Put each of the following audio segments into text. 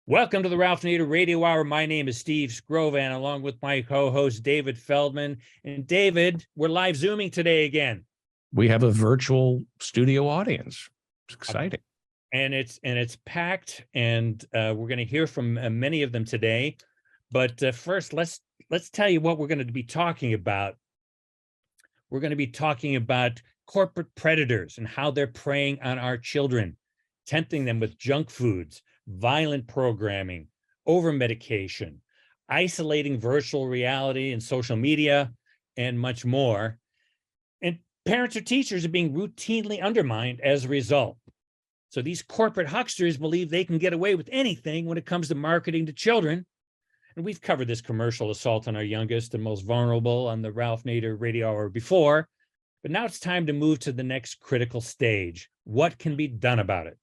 Welcome to the Ralph Nader Radio Hour. My name is Steve Scrovan, along with my co-host David Feldman. And David, we're live Zooming today again. We have a virtual studio audience. It's exciting. And it's packed, and we're going to hear from many of them today. But first, let's tell you what we're going to be talking about. We're going to be talking about corporate predators and how they're preying on our children, tempting them with junk foods, violent programming, over-medication, isolating virtual reality and social media, and much more. And parents or teachers are being routinely undermined as a result. So these corporate hucksters believe they can get away with anything when it comes to marketing to children. And we've covered this commercial assault on our youngest and most vulnerable on the Ralph Nader Radio Hour before, but now it's time to move to the next critical stage. What can be done about it?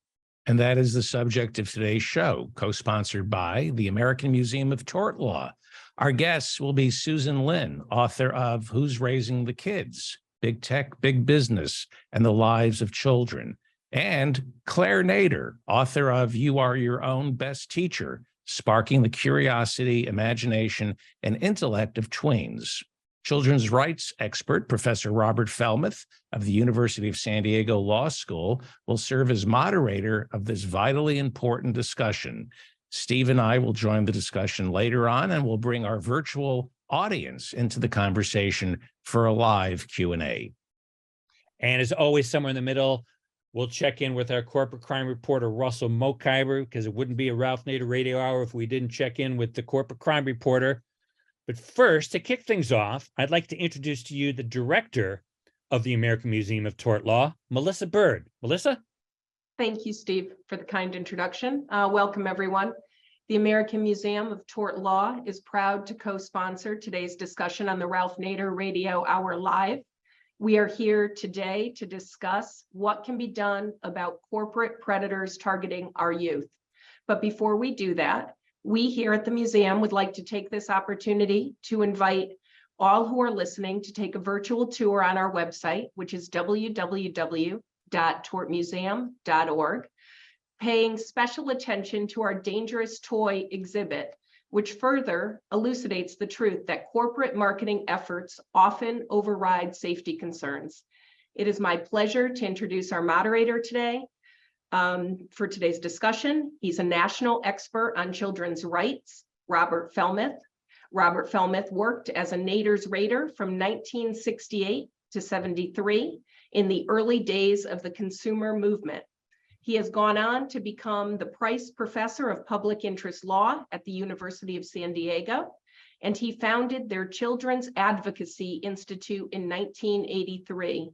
And that is the subject of today's show, co-sponsored by the American Museum of Tort Law. Our guests will be Susan Linn, author of Who's Raising the Kids? Big Tech, Big Business, and the Lives of Children, and Claire Nader, author of You Are Your Own Best Teacher, Sparking the Curiosity, Imagination, and Intellect of Tweens. Children's rights expert, Professor Robert Fellmeth of the University of San Diego Law School, will serve as moderator of this vitally important discussion. Steve and I will join the discussion later on, and we'll bring our virtual audience into the conversation for a live Q&A. And as always, somewhere in the middle, we'll check in with our corporate crime reporter, Russell Mokhiber, because it wouldn't be a Ralph Nader Radio Hour if we didn't check in with the corporate crime reporter. But first, to kick things off, I'd like to introduce to you the director of the American Museum of Tort Law, Melissa Bird. Melissa? Thank you, Steve, for the kind introduction. Welcome, everyone. The American Museum of Tort Law is proud to co-sponsor today's discussion on the Ralph Nader Radio Hour Live. We are here today to discuss what can be done about corporate predators targeting our youth. But before we do that, we here at the museum would like to take this opportunity to invite all who are listening to take a virtual tour on our website, which is www.tortmuseum.org, paying special attention to our dangerous toy exhibit, which further elucidates the truth that corporate marketing efforts often override safety concerns. It is my pleasure to introduce our moderator today. For today's discussion, he's a national expert on children's rights, Robert Fellmeth. Robert Fellmeth worked as a Nader's Raider from 1968 to 73 in the early days of the consumer movement. He has gone on to become the Price Professor of Public Interest Law at the University of San Diego, and he founded their Children's Advocacy Institute in 1983.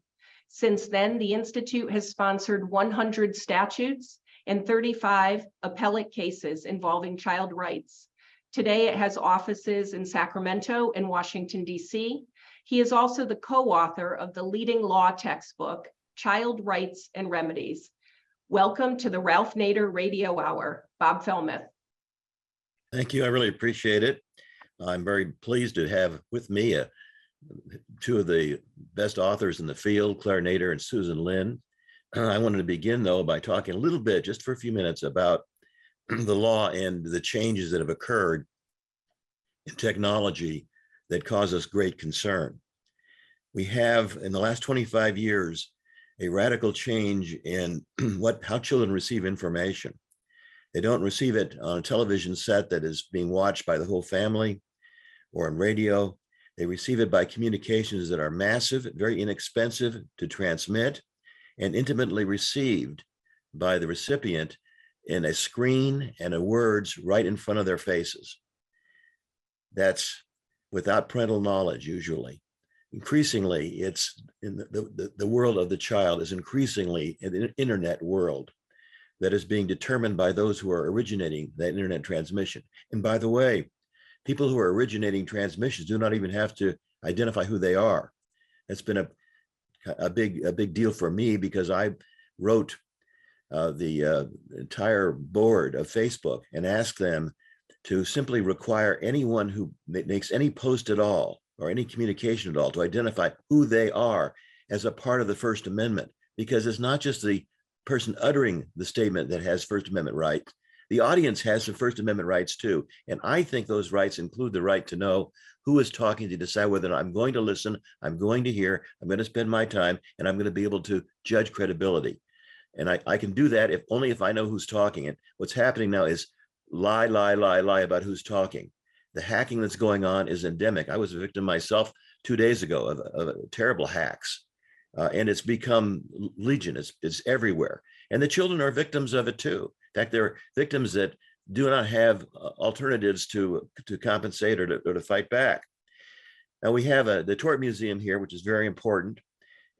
Since then, the Institute has sponsored 100 statutes and 35 appellate cases involving child rights. Today, it has offices in Sacramento and Washington, D.C. He is also the co-author of the leading law textbook, Child Rights and Remedies. Welcome to the Ralph Nader Radio Hour, Bob Fellmeth. Thank you. I really appreciate it. I'm very pleased to have with me two of the best authors in the field, Claire Nader and Susan Linn. I wanted to begin, though, by talking a little bit, just for a few minutes, about the law and the changes that have occurred in technology that cause us great concern. We have, in the last 25 years, a radical change in how children receive information. They don't receive it on a television set that is being watched by the whole family or on radio. They receive it by communications that are massive, very inexpensive to transmit, and intimately received by the recipient in a screen and a words right in front of their faces. That's without parental knowledge, usually. Increasingly, it's in the world of the child is increasingly an internet world that is being determined by those who are originating that internet transmission. And by the way, people who are originating transmissions do not even have to identify who they are. It's been a big deal for me, because I wrote the entire board of Facebook and asked them to simply require anyone who makes any post at all or any communication at all to identify who they are as a part of the First Amendment, because it's not just the person uttering the statement that has First Amendment rights, The audience has some First Amendment rights too. And I think those rights include the right to know who is talking, to decide whether or not I'm going to listen, I'm going to hear, I'm going to spend my time, and I'm going to be able to judge credibility. And I can do that if only if I know who's talking. And what's happening now is lie about who's talking. The hacking that's going on is endemic. I was a victim myself 2 days ago of terrible hacks. And it's become legion. It's everywhere. And the children are victims of it too. In fact, they're victims that do not have alternatives to compensate or to fight back. Now we have the Tort Museum here, which is very important.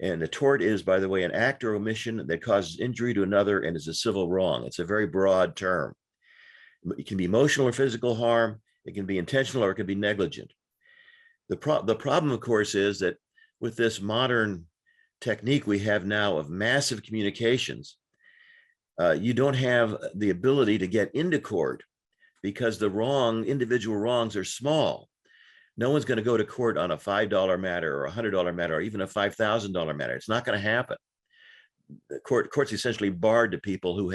And the tort is, by the way, an act or omission that causes injury to another and is a civil wrong. It's a very broad term. It can be emotional or physical harm. It can be intentional or it can be negligent. The problem, of course, is that with this modern technique we have now of massive communications, you don't have the ability to get into court because the individual wrongs are small. No one's going to go to court on a $5 matter or a $100 matter or even a $5,000 matter. It's not going to happen. The court's essentially barred to people who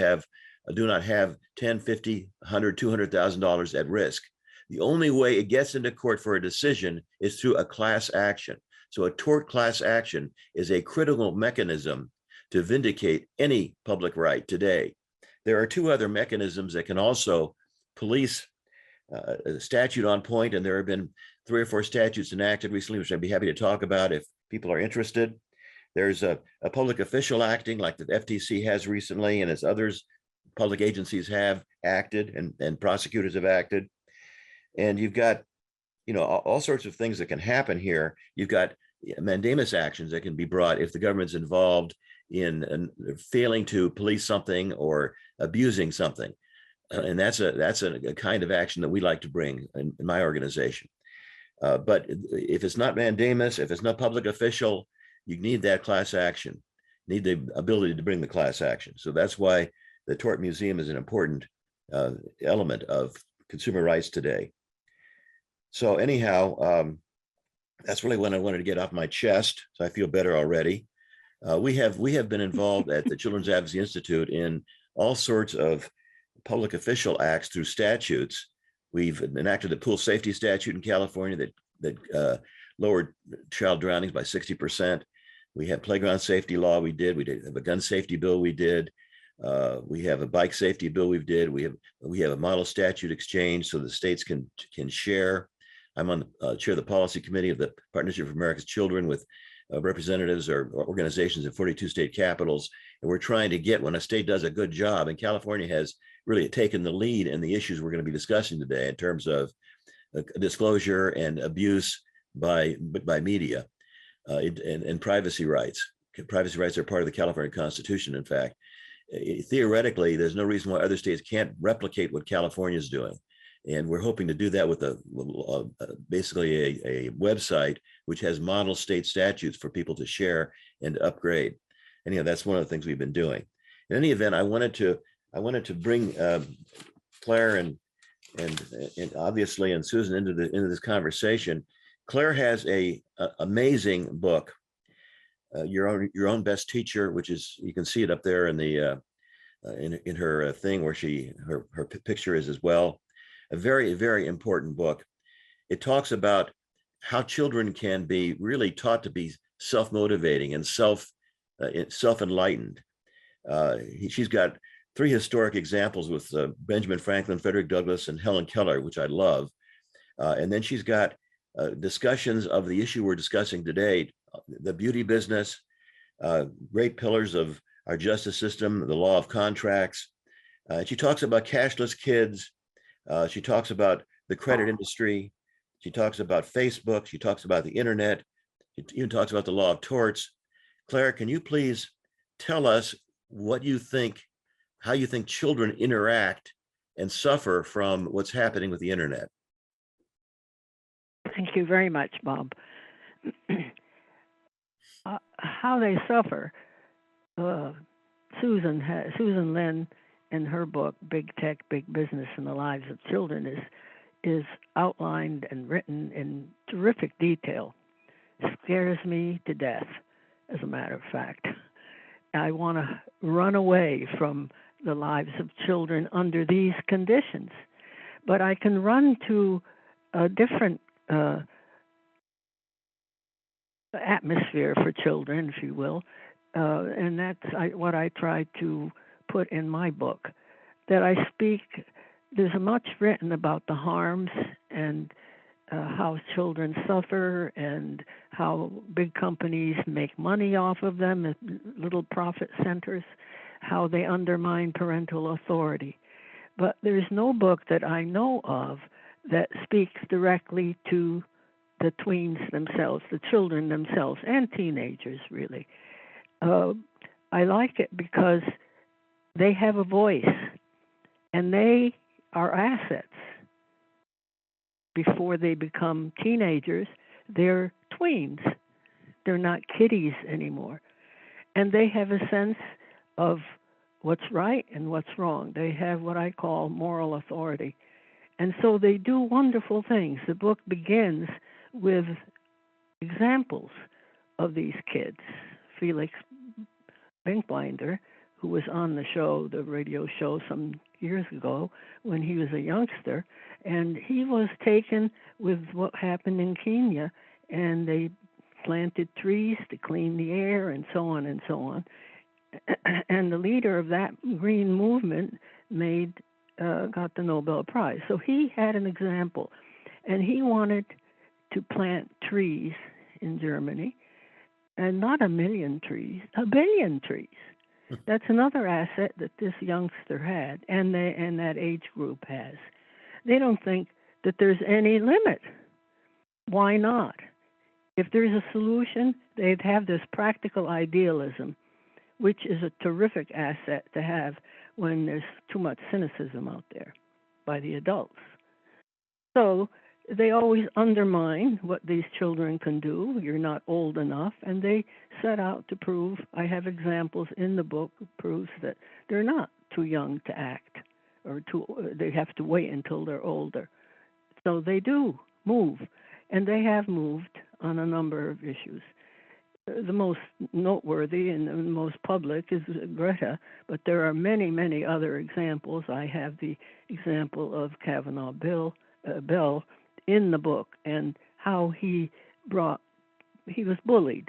do not have $10, $50, $100, $200,000 at risk. The only way it gets into court for a decision is through a class action. So a tort class action is a critical mechanism to vindicate any public right today. There are two other mechanisms that can also police a statute on point, and there have been 3 or 4 statutes enacted recently, which I'd be happy to talk about if people are interested. There's a public official acting like the FTC has recently, and as others, public agencies have acted and prosecutors have acted. And you've got, all sorts of things that can happen here. You've got mandamus actions that can be brought if the government's involved in failing to police something or abusing something. And that's a kind of action that we like to bring in my organization. But if it's not mandamus, if it's not public official, you need that class action, need the ability to bring the class action. So that's why the Tort Museum is an important element of consumer rights today. So anyhow, that's really what I wanted to get off my chest. So I feel better already. We have been involved at the Children's Advocacy Institute in all sorts of public official acts through statutes. We've enacted the pool safety statute in California that lowered child drownings by 60%. We have playground safety law. We did have a gun safety bill. We did. We have a bike safety bill. We have a model statute exchange so the states can share. I'm on the chair of the policy committee of the Partnership for America's Children with representatives or organizations in 42 state capitals. And we're trying to get, when a state does a good job, and California has really taken the lead in the issues we're going to be discussing today in terms of disclosure and abuse by media and privacy rights. Privacy rights are part of the California Constitution, in fact. Theoretically, there's no reason why other states can't replicate what California is doing. And we're hoping to do that with basically a website which has model state statutes for people to share and upgrade. And that's one of the things we've been doing. In any event, I wanted to bring Claire and obviously and Susan into this conversation. Claire has a amazing book, Your Own Best Teacher, which is, you can see it up there in the in her thing where her picture is as well. A very, very important book. It talks about how children can be really taught to be self-motivating and self-enlightened. She's got 3 historic examples with Benjamin Franklin, Frederick Douglass, and Helen Keller, which I love. And then she's got discussions of the issue we're discussing today, the beauty business, great pillars of our justice system, the law of contracts. She talks about cashless kids. She talks about the credit industry. She talks about Facebook. She talks about the internet. She even talks about the law of torts. Claire, can you please tell us what you think, how you think children interact and suffer from what's happening with the internet? Thank you very much, Bob. How they suffer. Susan Linn, in her book, Big Tech, Big Business and the Lives of Children, is outlined and written in terrific detail. Scares me to death, as a matter of fact. I want to run away from the lives of children under these conditions. But I can run to a different atmosphere for children, if you will, and that's what I try to put in my book. That I speak, there's much written about the harms and how children suffer and how big companies make money off of them at little profit centers, how they undermine parental authority. But there's no book that I know of that speaks directly to the tweens themselves, the children themselves, and teenagers, really. I like it because they have a voice, and they are assets. Before they become teenagers, they're tweens. They're not kiddies anymore. And they have a sense of what's right and what's wrong. They have what I call moral authority. And so they do wonderful things. The book begins with examples of these kids. Felix Binkbinder, who was on the show, the radio show some years ago when he was a youngster, and he was taken with what happened in Kenya, and they planted trees to clean the air and so on and so on. And the leader of that green movement got the Nobel Prize. So he had an example, and he wanted to plant trees in Germany, and not 1 million trees, 1 billion trees. That's another asset that this youngster had, and that age group has. They don't think that there's any limit. Why not? If there's a solution, they'd have this practical idealism, which is a terrific asset to have when there's too much cynicism out there by the adults. So they always undermine what these children can do. You're not old enough, and they set out to prove. I have examples in the book proves that they're not too young to act, or they have to wait until they're older. So they do move, and they have moved on a number of issues. The most noteworthy and the most public is Greta, but there are many, many other examples. I have the example of Kavanaugh Bell in the book, and how he was bullied.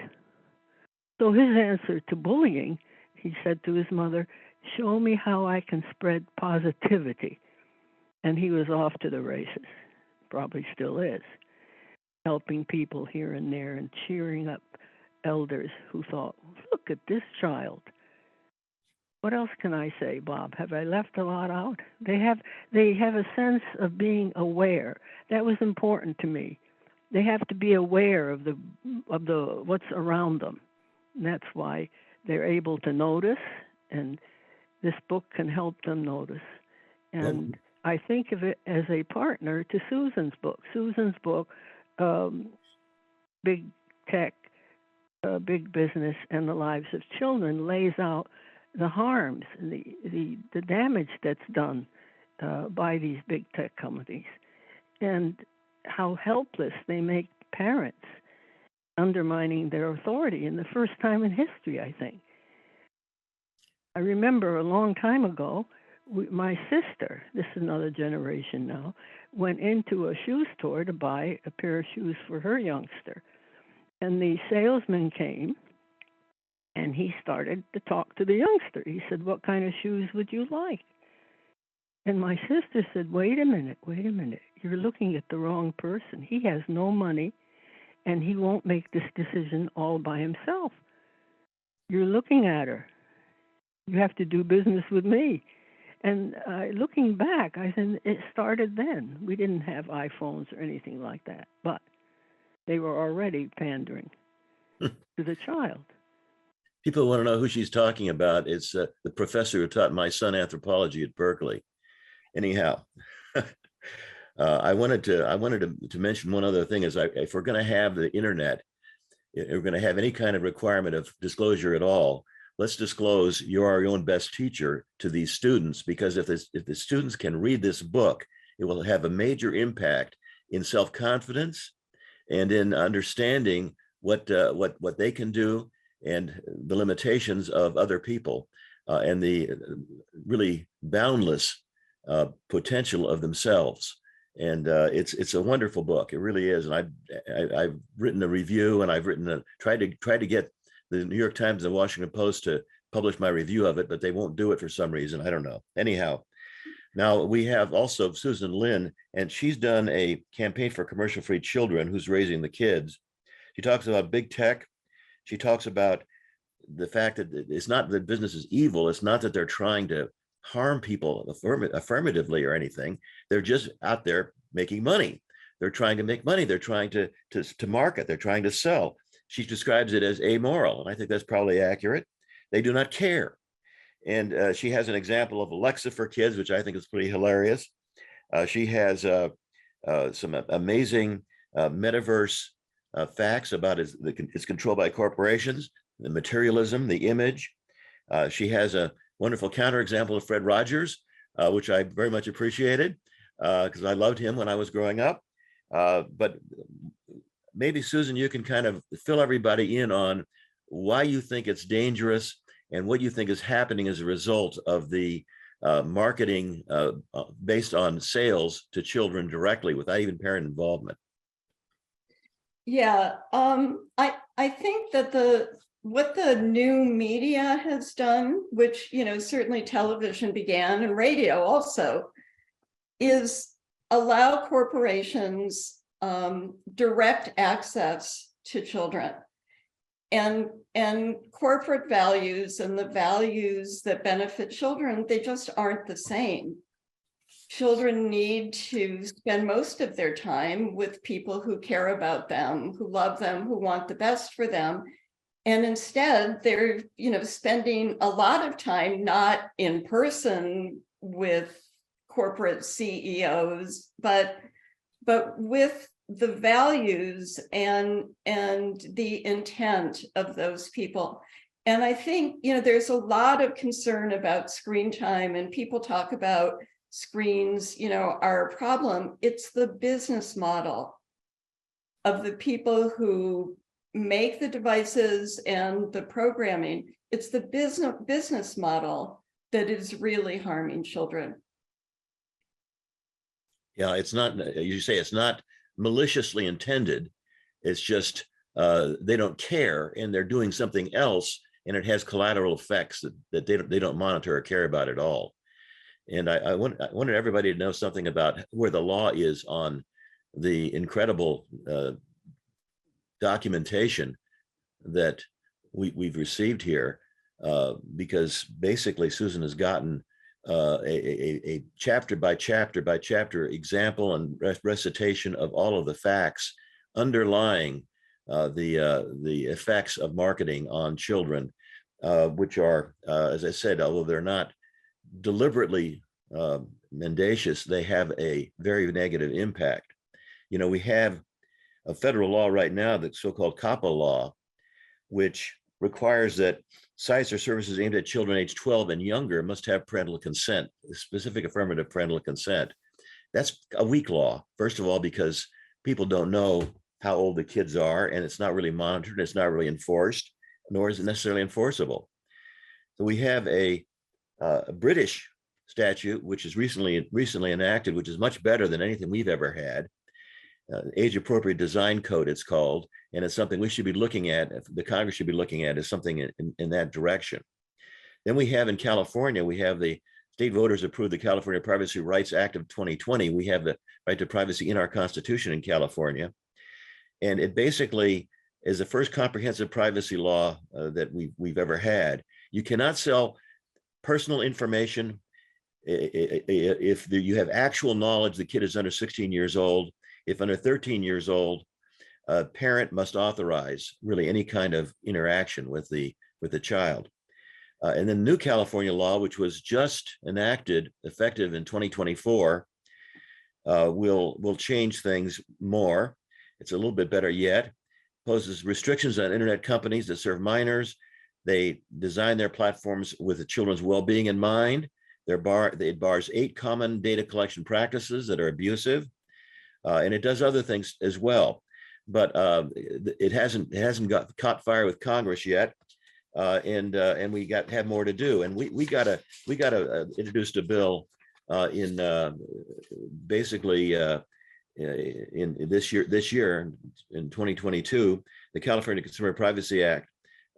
So his answer to bullying, he said to his mother, "Show me how I can spread positivity." And he was off to the races, probably still is, helping people here and there and cheering up elders who thought, "Look at this child." What else can I say, Bob? Have I left a lot out? They have a sense of being aware. That was important to me. They have to be aware of the what's around them. And that's why they're able to notice, and this book can help them notice. And I think of it as a partner to Susan's book. Susan's book, Big Tech, Big Business, and the Lives of Children, lays out the harms and the damage that's done by these big tech companies, and how helpless they make parents, undermining their authority in the first time in history, I think. I remember a long time ago, my sister, this is another generation now, went into a shoe store to buy a pair of shoes for her youngster. And the salesman came, and he started to talk to the youngster. He said, "What kind of shoes would you like?" And my sister said, wait a minute. You're looking at the wrong person. He has no money, and he won't make this decision all by himself. You're looking at her. You have to do business with me. And looking back, I said, it started then. We didn't have iPhones or anything like that, but they were already pandering to the child. People want to know who she's talking about. It's the professor who taught my son anthropology at Berkeley. Anyhow, I wanted to mention one other thing. Is if we're going to have the internet, if we're going to have any kind of requirement of disclosure at all, let's disclose you're our own best teacher to these students, because if the students can read this book, it will have a major impact in self-confidence and in understanding what they can do and the limitations of other people. and the really boundless potential of themselves. And it's a wonderful book. It really is. And I've written a review, and I've tried to get the New York Times and the Washington Post to publish my review of it, but they won't do it for some reason. I don't know. Anyhow, now we have also Susan Linn, and she's done a campaign for commercial-free children, who's raising the kids. She talks about big tech. She talks about the fact that it's not that business is evil. It's not that they're trying to harm people affirmatively or anything. They're just out there making money. They're trying to make money. They're trying to market. They're trying to sell. She describes it as amoral, and I think that's probably accurate. They do not care. And she has an example of Alexa for kids, which I think is pretty hilarious. She has some amazing metaverse facts about it's controlled by corporations, the materialism, the image. She has a wonderful counterexample of Fred Rogers, which I very much appreciated because I loved him when I was growing up. But maybe, Susan, you can kind of fill everybody in on why you think it's dangerous and what you think is happening as a result of the marketing based on sales to children directly without even parent involvement. Yeah, I think that what the new media has done, which, you know, certainly television began and radio also, is allow corporations direct access to children. And corporate values and the values that benefit children, they just aren't the same. Children need to spend most of their time with people who care about them, who love them, who want the best for them. And instead, they're, you know, spending a lot of time not in person with corporate CEOs, but with the values and the intent of those people. And I think, you know, there's a lot of concern about screen time, and people talk about screens, you know, are a problem. It's the business model of the people who make the devices and the programming. It's the business model that is really harming children. Yeah, it's not, you say it's not maliciously intended. It's just they don't care, and they're doing something else, and it has collateral effects that they don't monitor or care about at all. And I wanted everybody to know something about where the law is on the incredible documentation that we've received here, because basically Susan has gotten a chapter by chapter by chapter example and recitation of all of the facts underlying the effects of marketing on children, which are, as I said, although they're not deliberately mendacious, they have a very negative impact. You know, we have a federal law right now, the so-called COPPA law, which requires that sites or services aimed at children age 12 and younger must have parental consent, specific affirmative parental consent. That's a weak law, first of all, because people don't know how old the kids are, and it's not really monitored, it's not really enforced, nor is it necessarily enforceable. So we have a British statute, which is recently enacted, which is much better than anything we've ever had. Age appropriate design code, it's called, and it's something we should be looking at. The Congress should be looking at is something in that direction. Then we have in California, we have the state voters approved the California Privacy Rights Act of 2020. We have the right to privacy in our Constitution in California, and it basically is the first comprehensive privacy law that we've ever had. You cannot sell personal information if you have actual knowledge the kid is under 16 years old. If under 13 years old, a parent must authorize really any kind of interaction with the child. And then new California law, which was just enacted, effective in 2024, will change things more. It's a little bit better yet. Poses restrictions on internet companies that serve minors. They design their platforms with the children's well-being in mind. It bars 8 common data collection practices that are abusive. And it does other things as well, but it hasn't caught fire with Congress yet. and we have more to do. And we gotta introduce a bill in basically in this year in 2022. The California Consumer Privacy Act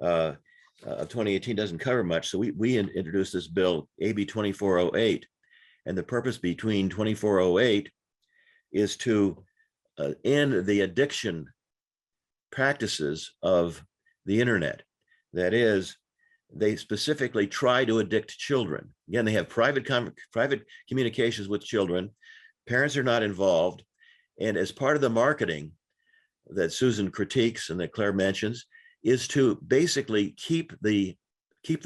of 2018 doesn't cover much, so we introduced this bill, AB 2408, and the purpose between 2408 is to end the addiction practices of the internet. That is, they specifically try to addict children. Again, they have private communications with children. Parents are not involved. And as part of the marketing that Susan critiques and that Claire mentions, is to basically keep the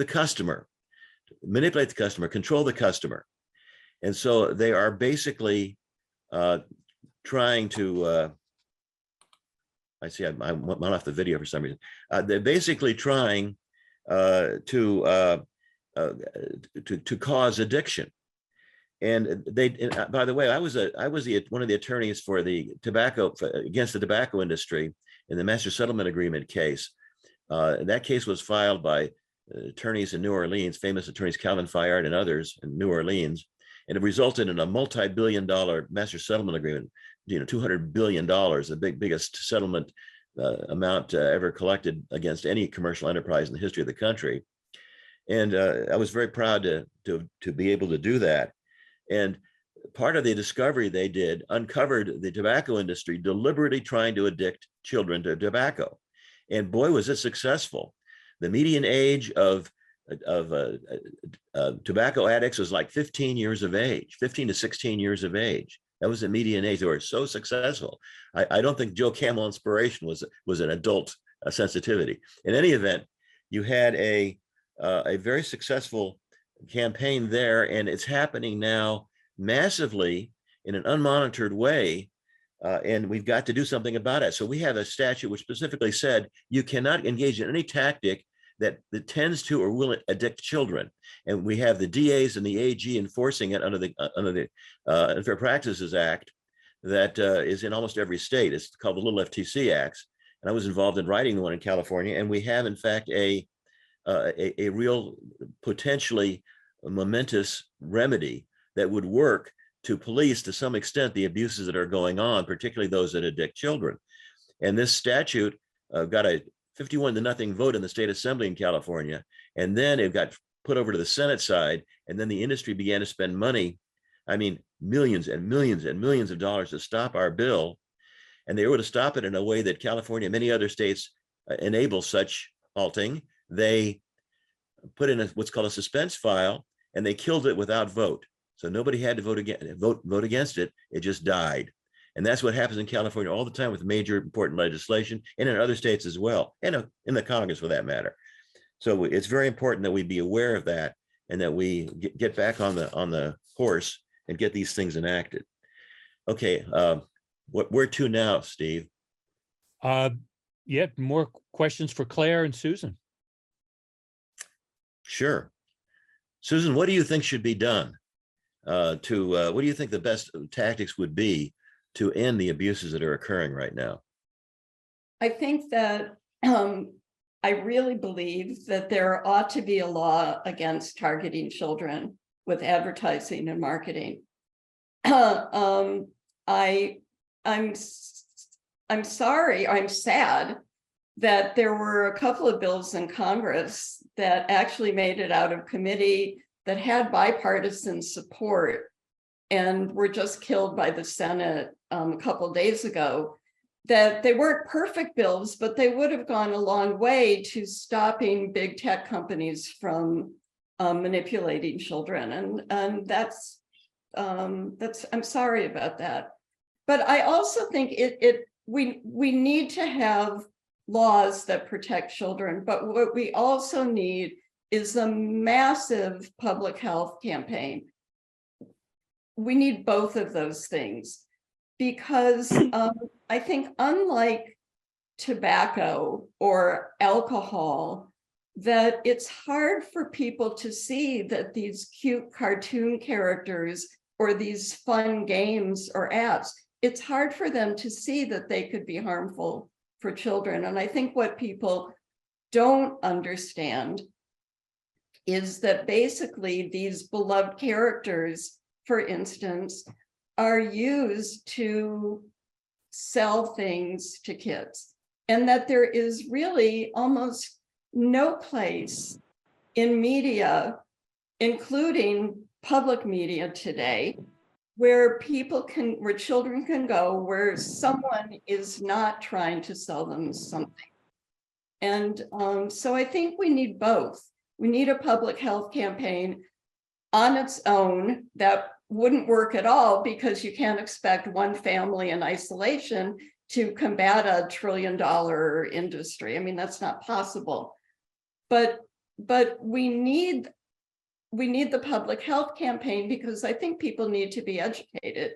customer, manipulate the customer, control the customer. And so they are basically trying to, I see I went off the video for some reason. They're basically trying to cause addiction. And by the way, I was one of the attorneys for the against the tobacco industry in the master settlement agreement case. And that case was filed by attorneys in New Orleans, famous attorneys Calvin Fayard and others in New Orleans, and it resulted in a multi-billion-dollar master settlement agreement. $200 billion, the biggest settlement amount ever collected against any commercial enterprise in the history of the country. And I was very proud to be able to do that. And part of the discovery they did uncovered the tobacco industry deliberately trying to addict children to tobacco. And boy, was it successful. The median age of tobacco addicts was like 15 years of age, 15 to 16 years of age. That was the median age. They were so successful. I don't think Joe Camel Inspiration was an adult sensitivity. In any event, you had a very successful campaign there, and it's happening now massively in an unmonitored way, and we've got to do something about it. So we have a statute which specifically said you cannot engage in any tactic that tends to or will addict children. And we have the DAs and the AG enforcing it under the Unfair Practices Act that is in almost every state. It's called the Little FTC Acts. And I was involved in writing the one in California. And we have, in fact, a real potentially momentous remedy that would work to police to some extent the abuses that are going on, particularly those that addict children. And this statute got a 51-0 vote in the state assembly in California. And then it got put over to the Senate side. And then the industry began to spend money, I mean, millions and millions and millions of dollars to stop our bill. And they were to stop it in a way that California and many other states enable such halting. They put in what's called a suspense file, and they killed it without vote. So nobody had to vote against it. It just died. And that's what happens in California all the time with major important legislation, and in other states as well, and in the Congress for that matter. So it's very important that we be aware of that, and that we get back on the horse and get these things enacted. Okay, where to now, Steve? Yeah, more questions for Claire and Susan. Sure. Susan, what do you think should be done what do you think the best tactics would be to end the abuses that are occurring right now? I think that I really believe that there ought to be a law against targeting children with advertising and marketing. I'm sorry, I'm sad that there were a couple of bills in Congress that actually made it out of committee that had bipartisan support and were just killed by the Senate a couple of days ago. That they weren't perfect bills, but they would have gone a long way to stopping big tech companies from manipulating children. And that's I'm sorry about that. But I also think we need to have laws that protect children, but what we also need is a massive public health campaign. We need both of those things, because I think unlike tobacco or alcohol, that it's hard for people to see that these cute cartoon characters or these fun games or apps, it's hard for them to see that they could be harmful for children. And I think what people don't understand is that basically these beloved characters, for instance, are used to sell things to kids, and that there is really almost no place in media, including public media today, where children can go, where someone is not trying to sell them something. And so I think we need both. We need a public health campaign on its own that wouldn't work at all, because you can't expect one family in isolation to combat a $1 trillion industry. I mean, that's not possible. But we need the public health campaign, because I think people need to be educated,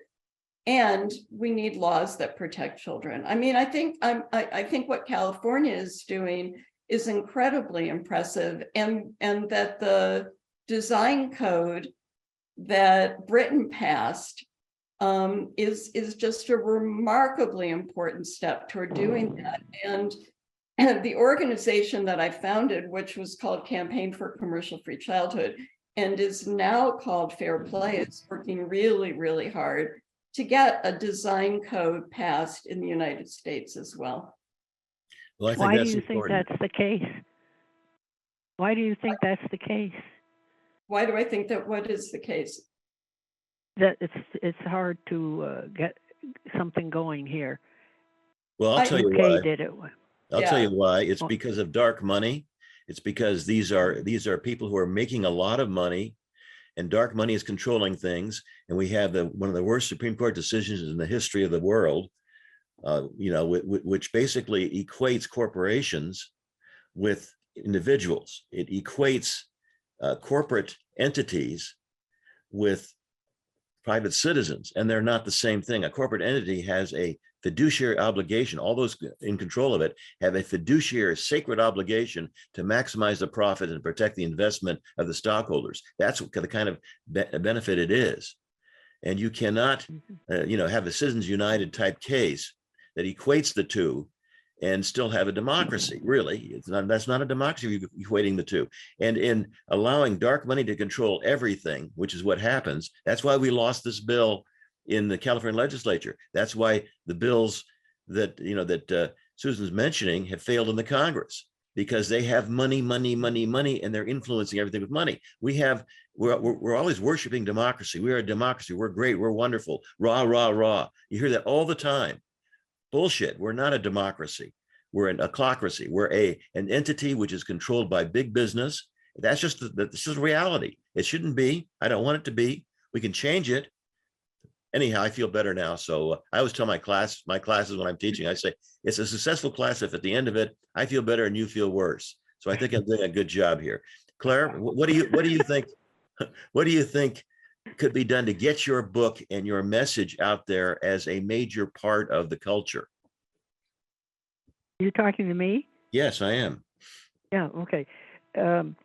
and we need laws that protect children. I mean, I think what California is doing is incredibly impressive, and that the design code that Britain passed is just a remarkably important step toward doing that. And the organization that I founded, which was called Campaign for Commercial Free Childhood, and is now called Fair Play, is working really, really hard to get a design code passed in the United States as well. Well, I think Why do that's you think important. that's the case? Why do you think that's the case? Why do I think that? What is the case? That it's hard to get something going here. Well, I'll tell you UK why. did it. I'll tell Yeah. you why. It's Oh. because of dark money. It's because these are people who are making a lot of money, and dark money is controlling things. And we have one of the worst Supreme Court decisions in the history of the world, which basically equates corporations with individuals. It equates corporate entities with private citizens, and they're not the same thing. A corporate entity has a fiduciary obligation. All those in control of it have a fiduciary sacred obligation to maximize the profit and protect the investment of the stockholders. That's the kind of benefit it is. And you cannot, have a Citizens United type case that equates the two and still have a democracy. Really, that's not a democracy, equating the two. And in allowing dark money to control everything, which is what happens, that's why we lost this bill in the California legislature. That's why the bills that Susan's mentioning have failed in the Congress, because they have money, and they're influencing everything with money. We're always worshiping democracy. We are a democracy. We're great. We're wonderful. Rah, rah, rah. You hear that all the time. Bullshit. We're not a democracy. We're an ochlocracy. We're an entity which is controlled by big business. That's just this is reality. It shouldn't be. I don't want it to be. We can change it. Anyhow, I feel better now. So I always tell my classes when I'm teaching, I say it's a successful class if at the end of it I feel better and you feel worse. So I think I'm doing a good job here. Claire, what do you think? What do you think could be done to get your book and your message out there as a major part of the culture? You're talking to me? Yes, I am. Yeah, okay. To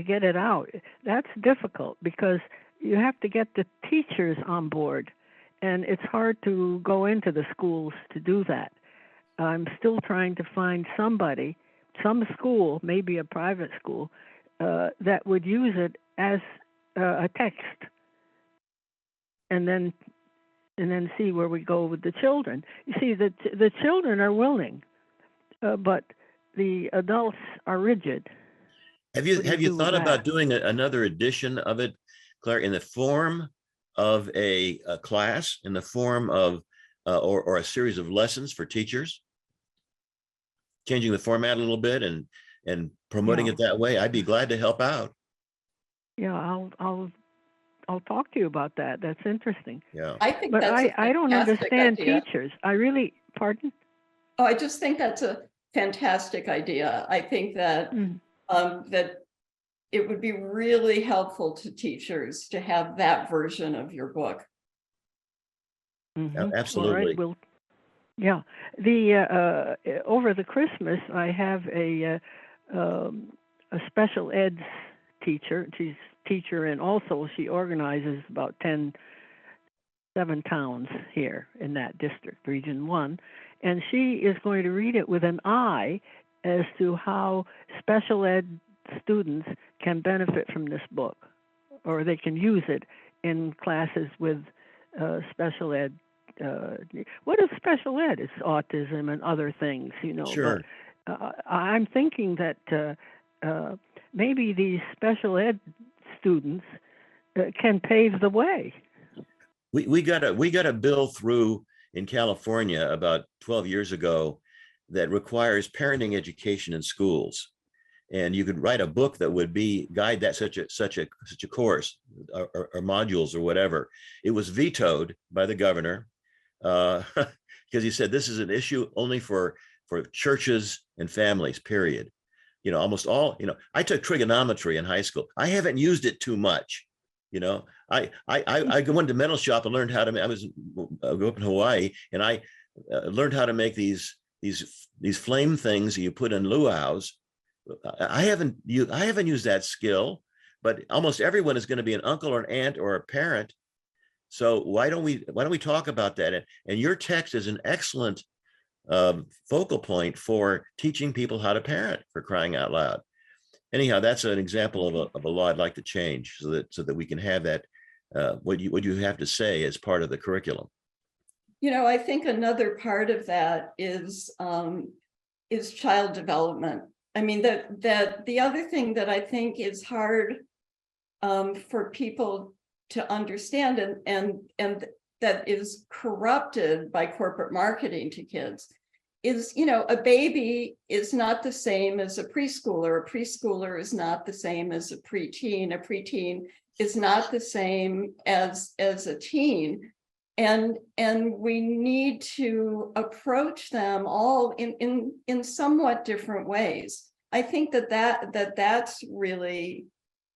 get it out, that's difficult, because you have to get the teachers on board, and it's hard to go into the schools to do that. I'm still trying to find some school, maybe a private school, that would use it as a text, and then see where we go with the children. You see, the children are willing, but the adults are rigid. Have you thought about doing another edition of it, Claire, in the form of a class, in the form of or a series of lessons for teachers, changing the format a little bit and promoting it that way? I'd be glad to help out. Yeah, I'll talk to you about that. That's interesting. Yeah. I think But that's I don't fantastic understand idea. teachers. I really, pardon? Oh, I just think that's a fantastic idea. I think that that it would be really helpful to teachers to have that version of your book. Mm-hmm. Absolutely. All right, yeah. The over the Christmas, I have a special ed teacher. She's teacher, and also she organizes about 7 towns here in that district, Region 1, and she is going to read it with an eye as to how special ed students can benefit from this book, or they can use it in classes with special ed. What is special ed? It's autism and other things, Sure. But I'm thinking that maybe these special ed students can pave the way. We got a bill through in California about 12 years ago that requires parenting education in schools. And you could write a book that would guide that such a course or modules or whatever. It was vetoed by the governor because he said this is an issue only for churches and families, period. Almost all, I took trigonometry in high school. I haven't used it too much. I went to mental shop and learned how to, I grew up in Hawaii, and I learned how to make these flame things that you put in luau's. I haven't used that skill, but almost everyone is going to be an uncle or an aunt or a parent. So why don't we talk about that? And your text is an excellent focal point for teaching people how to parent, for crying out loud. Anyhow, that's an example of a law I'd like to change so that we can have that what you have to say as part of the curriculum. I think another part of that is child development. I mean, that the other thing that I think is hard for people to understand and that is corrupted by corporate marketing to kids is, a baby is not the same as a preschooler is not the same as a preteen is not the same as a teen. And we need to approach them all in somewhat different ways. I think that's really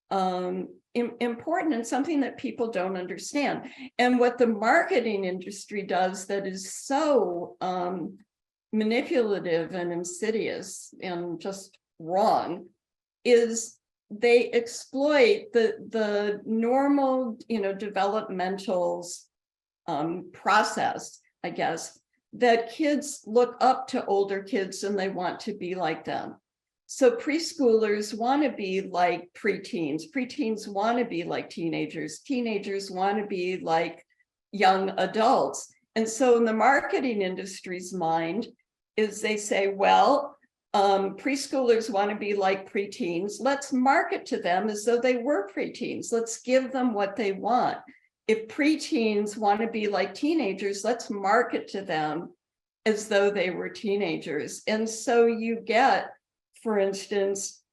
important and something that people don't understand. And what the marketing industry does that is so manipulative and insidious and just wrong is they exploit the normal, developmental process, I guess, that kids look up to older kids and they want to be like them. So preschoolers want to be like preteens want to be like teenagers want to be like young adults. And so in the marketing industry's mind is they say, well, preschoolers want to be like preteens. Let's market to them as though they were preteens. Let's give them what they want. If preteens want to be like teenagers, let's market to them as though they were teenagers. And so you get, for instance,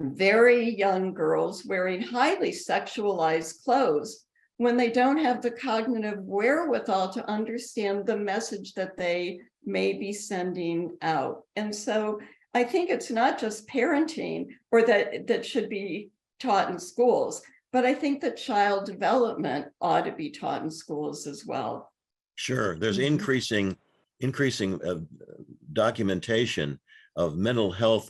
very young girls wearing highly sexualized clothes when they don't have the cognitive wherewithal to understand the message that they may be sending out. And so I think it's not just parenting or that should be taught in schools, but I think that child development ought to be taught in schools as well. Sure, there's increasing documentation of mental health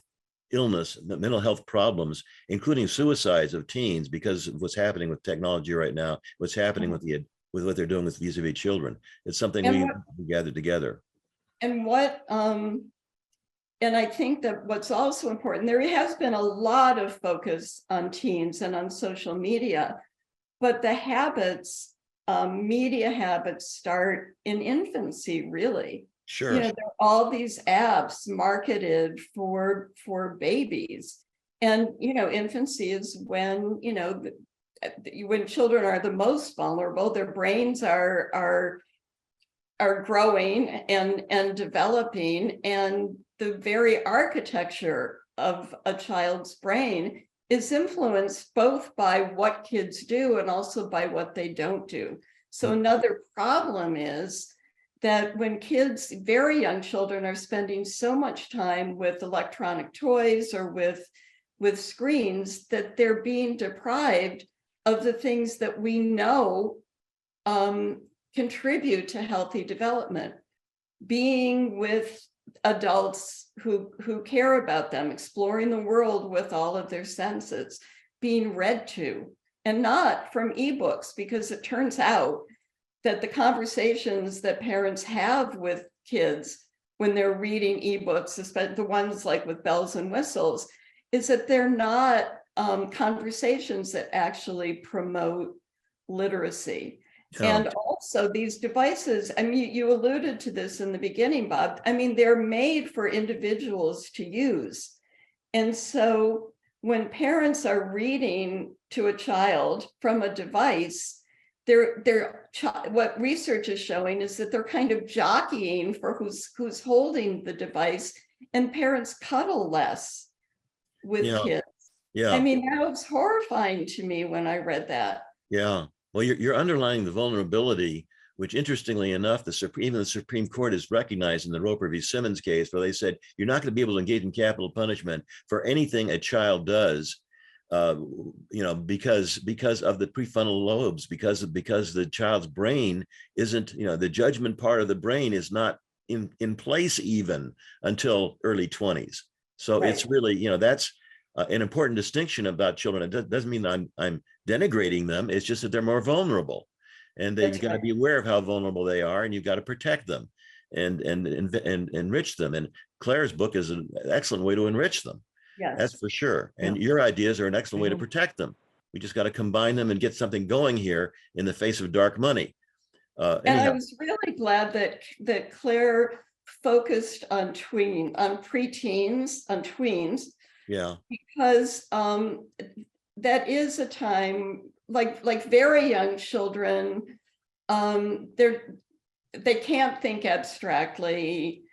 illness, mental health problems, including suicides of teens because of what's happening with technology right now, what's happening with what they're doing with vis-a-vis children. It's something we gathered together. And I think that what's also important, there has been a lot of focus on teens and on social media, but the habits, media habits start in infancy, really. Sure. There are all these apps marketed for babies. And, infancy is when, when children are the most vulnerable, their brains are growing and developing, and the very architecture of a child's brain is influenced both by what kids do and also by what they don't do. So another problem is that when kids, very young children, are spending so much time with electronic toys or with screens, that they're being deprived of the things that we know contribute to healthy development. Being with adults who care about them, exploring the world with all of their senses, being read to, and not from ebooks, because it turns out that the conversations that parents have with kids when they're reading ebooks, especially the ones like with bells and whistles, is that they're not conversations that actually promote literacy. Yeah. And also these devices, I mean, you alluded to this in the beginning, Bob. I mean, they're made for individuals to use. And so when parents are reading to a child from a device, what research is showing is that they're kind of jockeying for who's holding the device, and parents cuddle less with kids. Yeah. I mean, that was horrifying to me when I read that. Yeah. Well, you're underlining the vulnerability, which interestingly enough, even the Supreme Court has recognized in the Roper v. Simmons case, where they said you're not going to be able to engage in capital punishment for anything a child does, because of the prefrontal lobes, because the child's brain isn't, the judgment part of the brain is not in place even until early 20s. So Right. It's really, that's an important distinction about children. It doesn't mean I'm denigrating them. It's just that they're more vulnerable, and you've got to be aware of how vulnerable they are, and you've got to protect them and enrich them. And Claire's book is an excellent way to enrich them. Yes. That's for sure. And your ideas are an excellent way to protect them. We just got to combine them and get something going here in the face of dark money. And I was really glad that Claire focused on preteens, on tweens. Yeah. Because that is a time, like very young children, they can't think abstractly.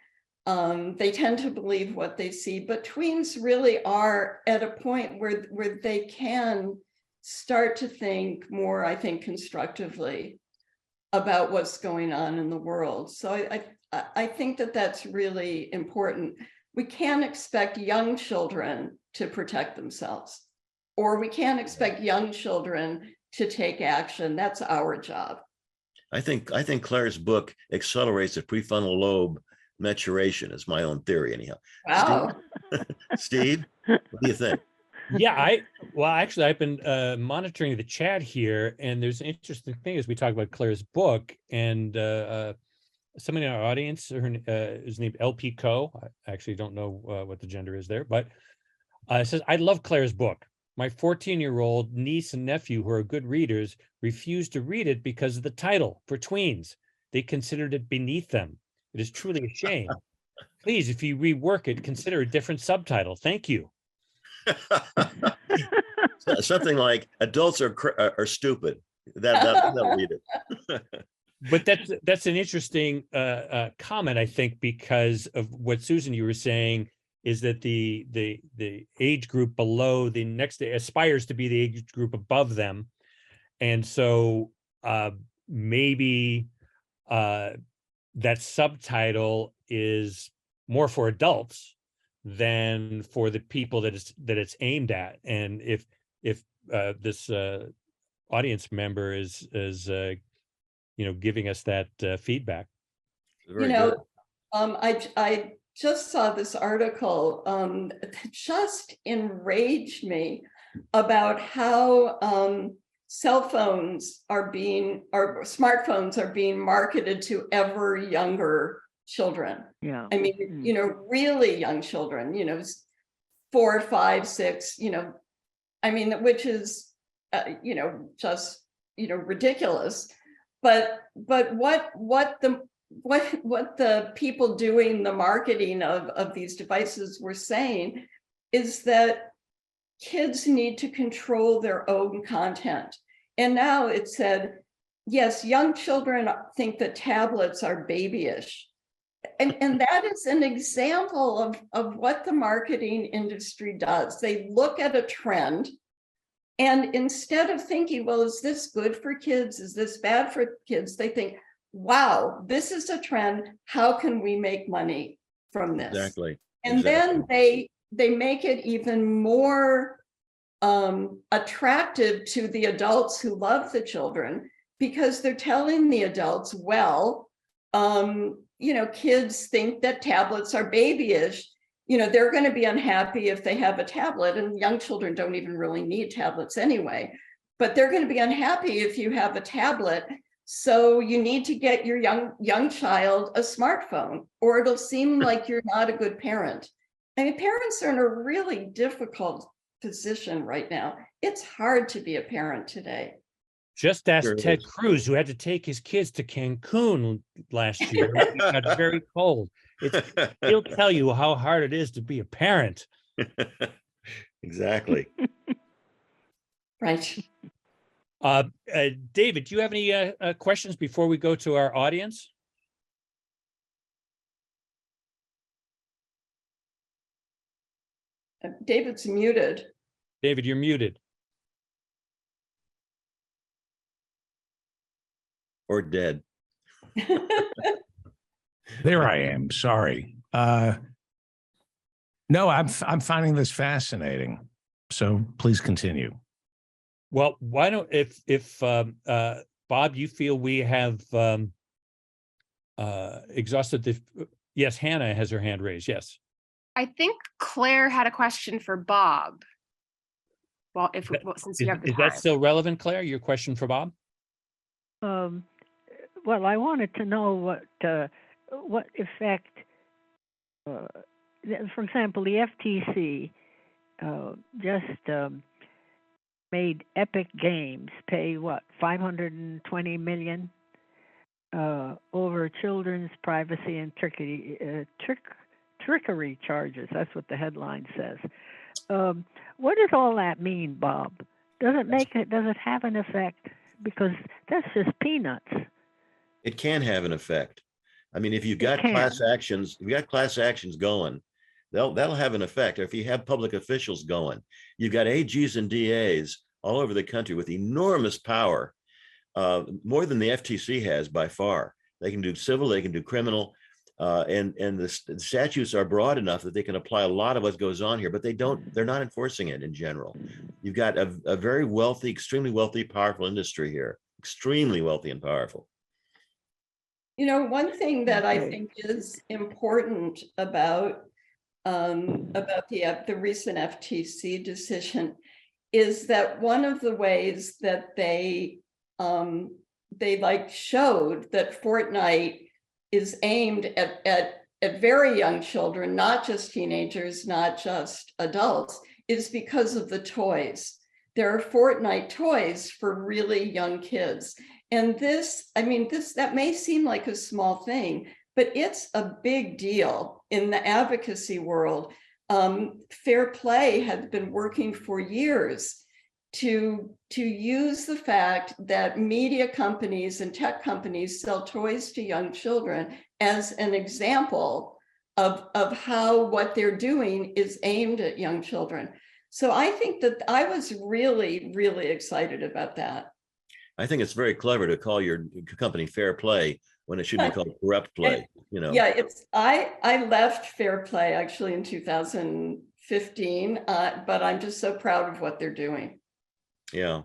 They tend to believe what they see, but tweens really are at a point where they can start to think more, I think, constructively about what's going on in the world. So I think that that's really important. We can't expect young children to protect themselves, or we can't expect young children to take action. That's our job. I think Claire's book accelerates the prefrontal lobe maturation. Is my own theory, anyhow. Wow. Steve, what do you think? Yeah, actually, I've been monitoring the chat here, and there's an interesting thing as we talk about Claire's book, and somebody in our audience is named LP Co. I actually don't know what the gender is there, but it says, I love Claire's book. My 14-year-old niece and nephew, who are good readers, refused to read it because of the title, for tweens. They considered it beneath them. It is truly a shame. Please, if you rework it, consider a different subtitle. Thank you. Something like adults are stupid. That'll read it. But that's an interesting comment, I think, because of what Susan you were saying, is that the age group below the next aspires to be the age group above them, and so maybe that subtitle is more for adults than for the people that it's aimed at. And if this audience member is giving us that feedback. I just saw this article that just enraged me about how smartphones are being marketed to ever younger children. Yeah. I mean, really young children, 4, 5, 6, I mean, which is, just, ridiculous. But what the people doing the marketing of these devices were saying is that kids need to control their own content. And now it said, yes, young children think that tablets are babyish. And that is an example of what the marketing industry does. They look at a trend, and instead of thinking, well, is this good for kids? Is this bad for kids? They think, wow, this is a trend. How can we make money from this? Exactly. And then they make it even more attractive to the adults who love the children, because they're telling the adults, well, kids think that tablets are babyish. They're going to be unhappy if they have a tablet, and young children don't even really need tablets anyway, but they're going to be unhappy if you have a tablet So you need to get your young child a smartphone, or it'll seem like you're not a good parent. I mean, parents are in a really difficult position right now. It's hard to be a parent today. Just ask Sure Ted is. Cruz, who had to take his kids to Cancun last year. It got very cold. He'll tell you how hard it is to be a parent. Exactly. Right. David, do you have any questions before we go to our audience? David's muted. David, you're muted. Or dead. There I am. Sorry. No, I'm finding this fascinating. So please continue. Well, why don't if Bob, you feel we have exhausted the yes, Hannah has her hand raised. Yes. I think Claire had a question for Bob. Well, since you have the Is time. that still relevant, Claire? Your question for Bob? Well, I wanted to know what effect, for example, the FTC just made Epic Games pay what, $520 million over children's privacy and trickery charges. That's what the headline says. What does all that mean, Bob? Does it have an effect? Because that's just peanuts. It can have an effect. I mean, if you've got class actions, going, that'll have an effect. Or if you have public officials going, you've got AGs and DAs all over the country with enormous power, more than the FTC has by far. They can do civil, they can do criminal, and the statutes are broad enough that they can apply a lot of what goes on here, but they're not enforcing it in general. You've got a very wealthy, extremely wealthy, powerful industry here, extremely wealthy and powerful. You know, one thing that I think is important about the recent FTC decision is that one of the ways that they like showed that Fortnite is aimed at very young children, not just teenagers, not just adults, is because of the toys. There are Fortnite toys for really young kids. And that may seem like a small thing, but it's a big deal in the advocacy world. Fair Play has been working for years to use the fact that media companies and tech companies sell toys to young children as an example of how what they're doing is aimed at young children. So I think that I was really, really excited about that. I think it's very clever to call your company Fair Play when it should be called Corrupt Play. You know. Yeah, I left Fair Play actually in 2015, but I'm just so proud of what they're doing. Yeah.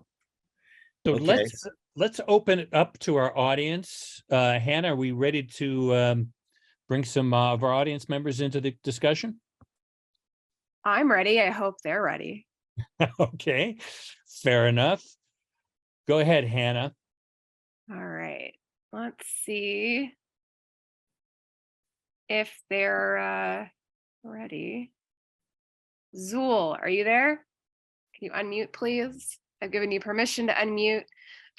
So Okay. let's open it up to our audience. Hannah, are we ready to bring some of our audience members into the discussion? I'm ready. I hope they're ready. Okay, fair enough. Go ahead, Hannah. All right. Let's see if they're ready. Zool, are you there? Can you unmute, please? I've given you permission to unmute.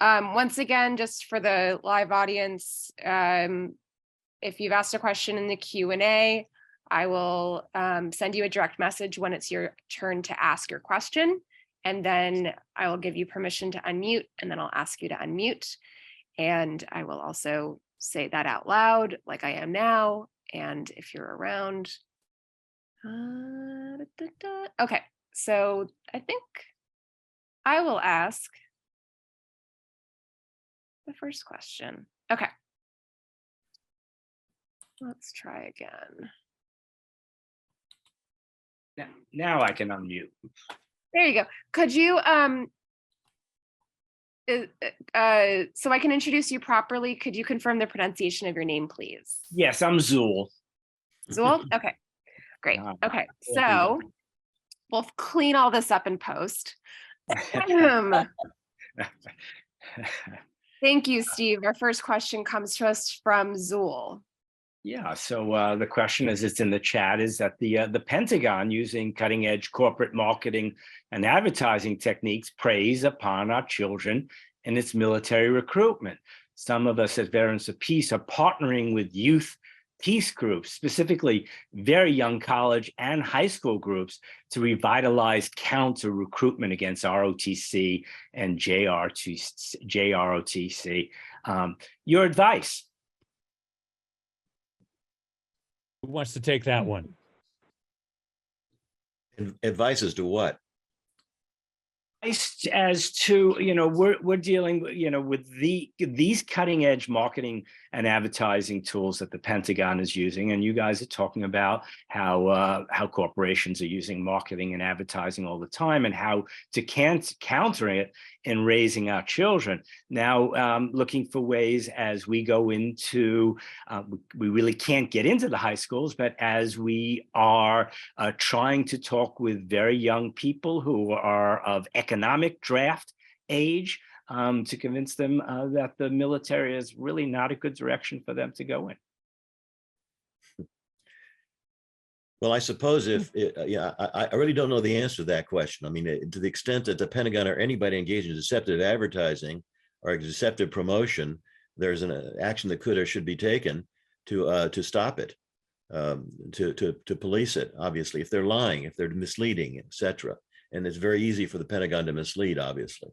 Once again, just for the live audience, if you've asked a question in the Q&A, I will send you a direct message when it's your turn to ask your question. And then I will give you permission to unmute, and then I'll ask you to unmute. And I will also say that out loud like I am now. And if you're around. Okay, so I think I will ask the first question. Okay. Let's try again. Now I can unmute. There you go. Could you, so I can introduce you properly, could you confirm the pronunciation of your name, please? Yes, I'm Zool. Zool? Okay, great. Okay, so we'll clean all this up in post. Thank you, Steve. Our first question comes to us from Zool. Yeah, so the question is, it's in the chat, is that the Pentagon, using cutting edge corporate marketing and advertising techniques, preys upon our children in its military recruitment. Some of us as veterans of peace are partnering with youth peace groups, specifically very young college and high school groups, to revitalize counter recruitment against ROTC and JROTC. Your advice? Who wants to take that one? Advice as to what? As to, we're dealing, with these cutting edge marketing and advertising tools that the Pentagon is using, and you guys are talking about how corporations are using marketing and advertising all the time, and how to counter it in raising our children. Now, looking for ways as we go into, we really can't get into the high schools, but as we are trying to talk with very young people who are of economic draft age, to convince them that the military is really not a good direction for them to go in. Well, I suppose I really don't know the answer to that question. I mean, to the extent that the Pentagon or anybody engaged in deceptive advertising or deceptive promotion, there's an action that could or should be taken to stop it, to police it. Obviously, if they're lying, if they're misleading, etc. And it's very easy for the Pentagon to mislead, obviously.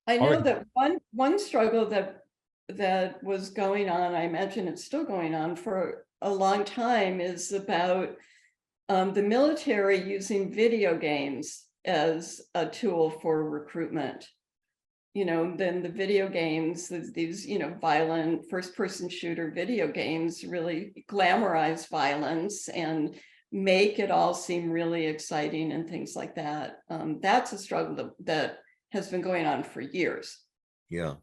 I know that one struggle that was going on, I imagine it's still going on for a long time, is about the military using video games as a tool for recruitment. Then the video games, these, violent first-person shooter video games really glamorize violence and make it all seem really exciting and things like that. That's a struggle that has been going on for years. Yeah.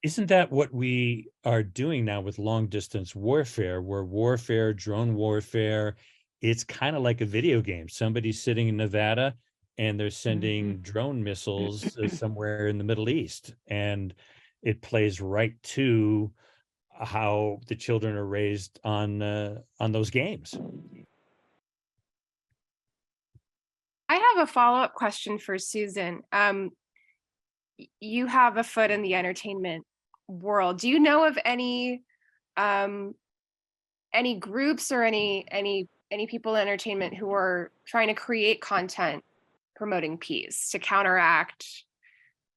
Isn't that what we are doing now with long distance warfare, where drone warfare, it's kind of like a video game. Somebody's sitting in Nevada and they're sending drone missiles somewhere in the Middle East, and it plays right to how the children are raised on those games. I have a follow-up question for Susan. You have a foot in the entertainment world. Do you know of any groups or any people in entertainment who are trying to create content promoting peace to counteract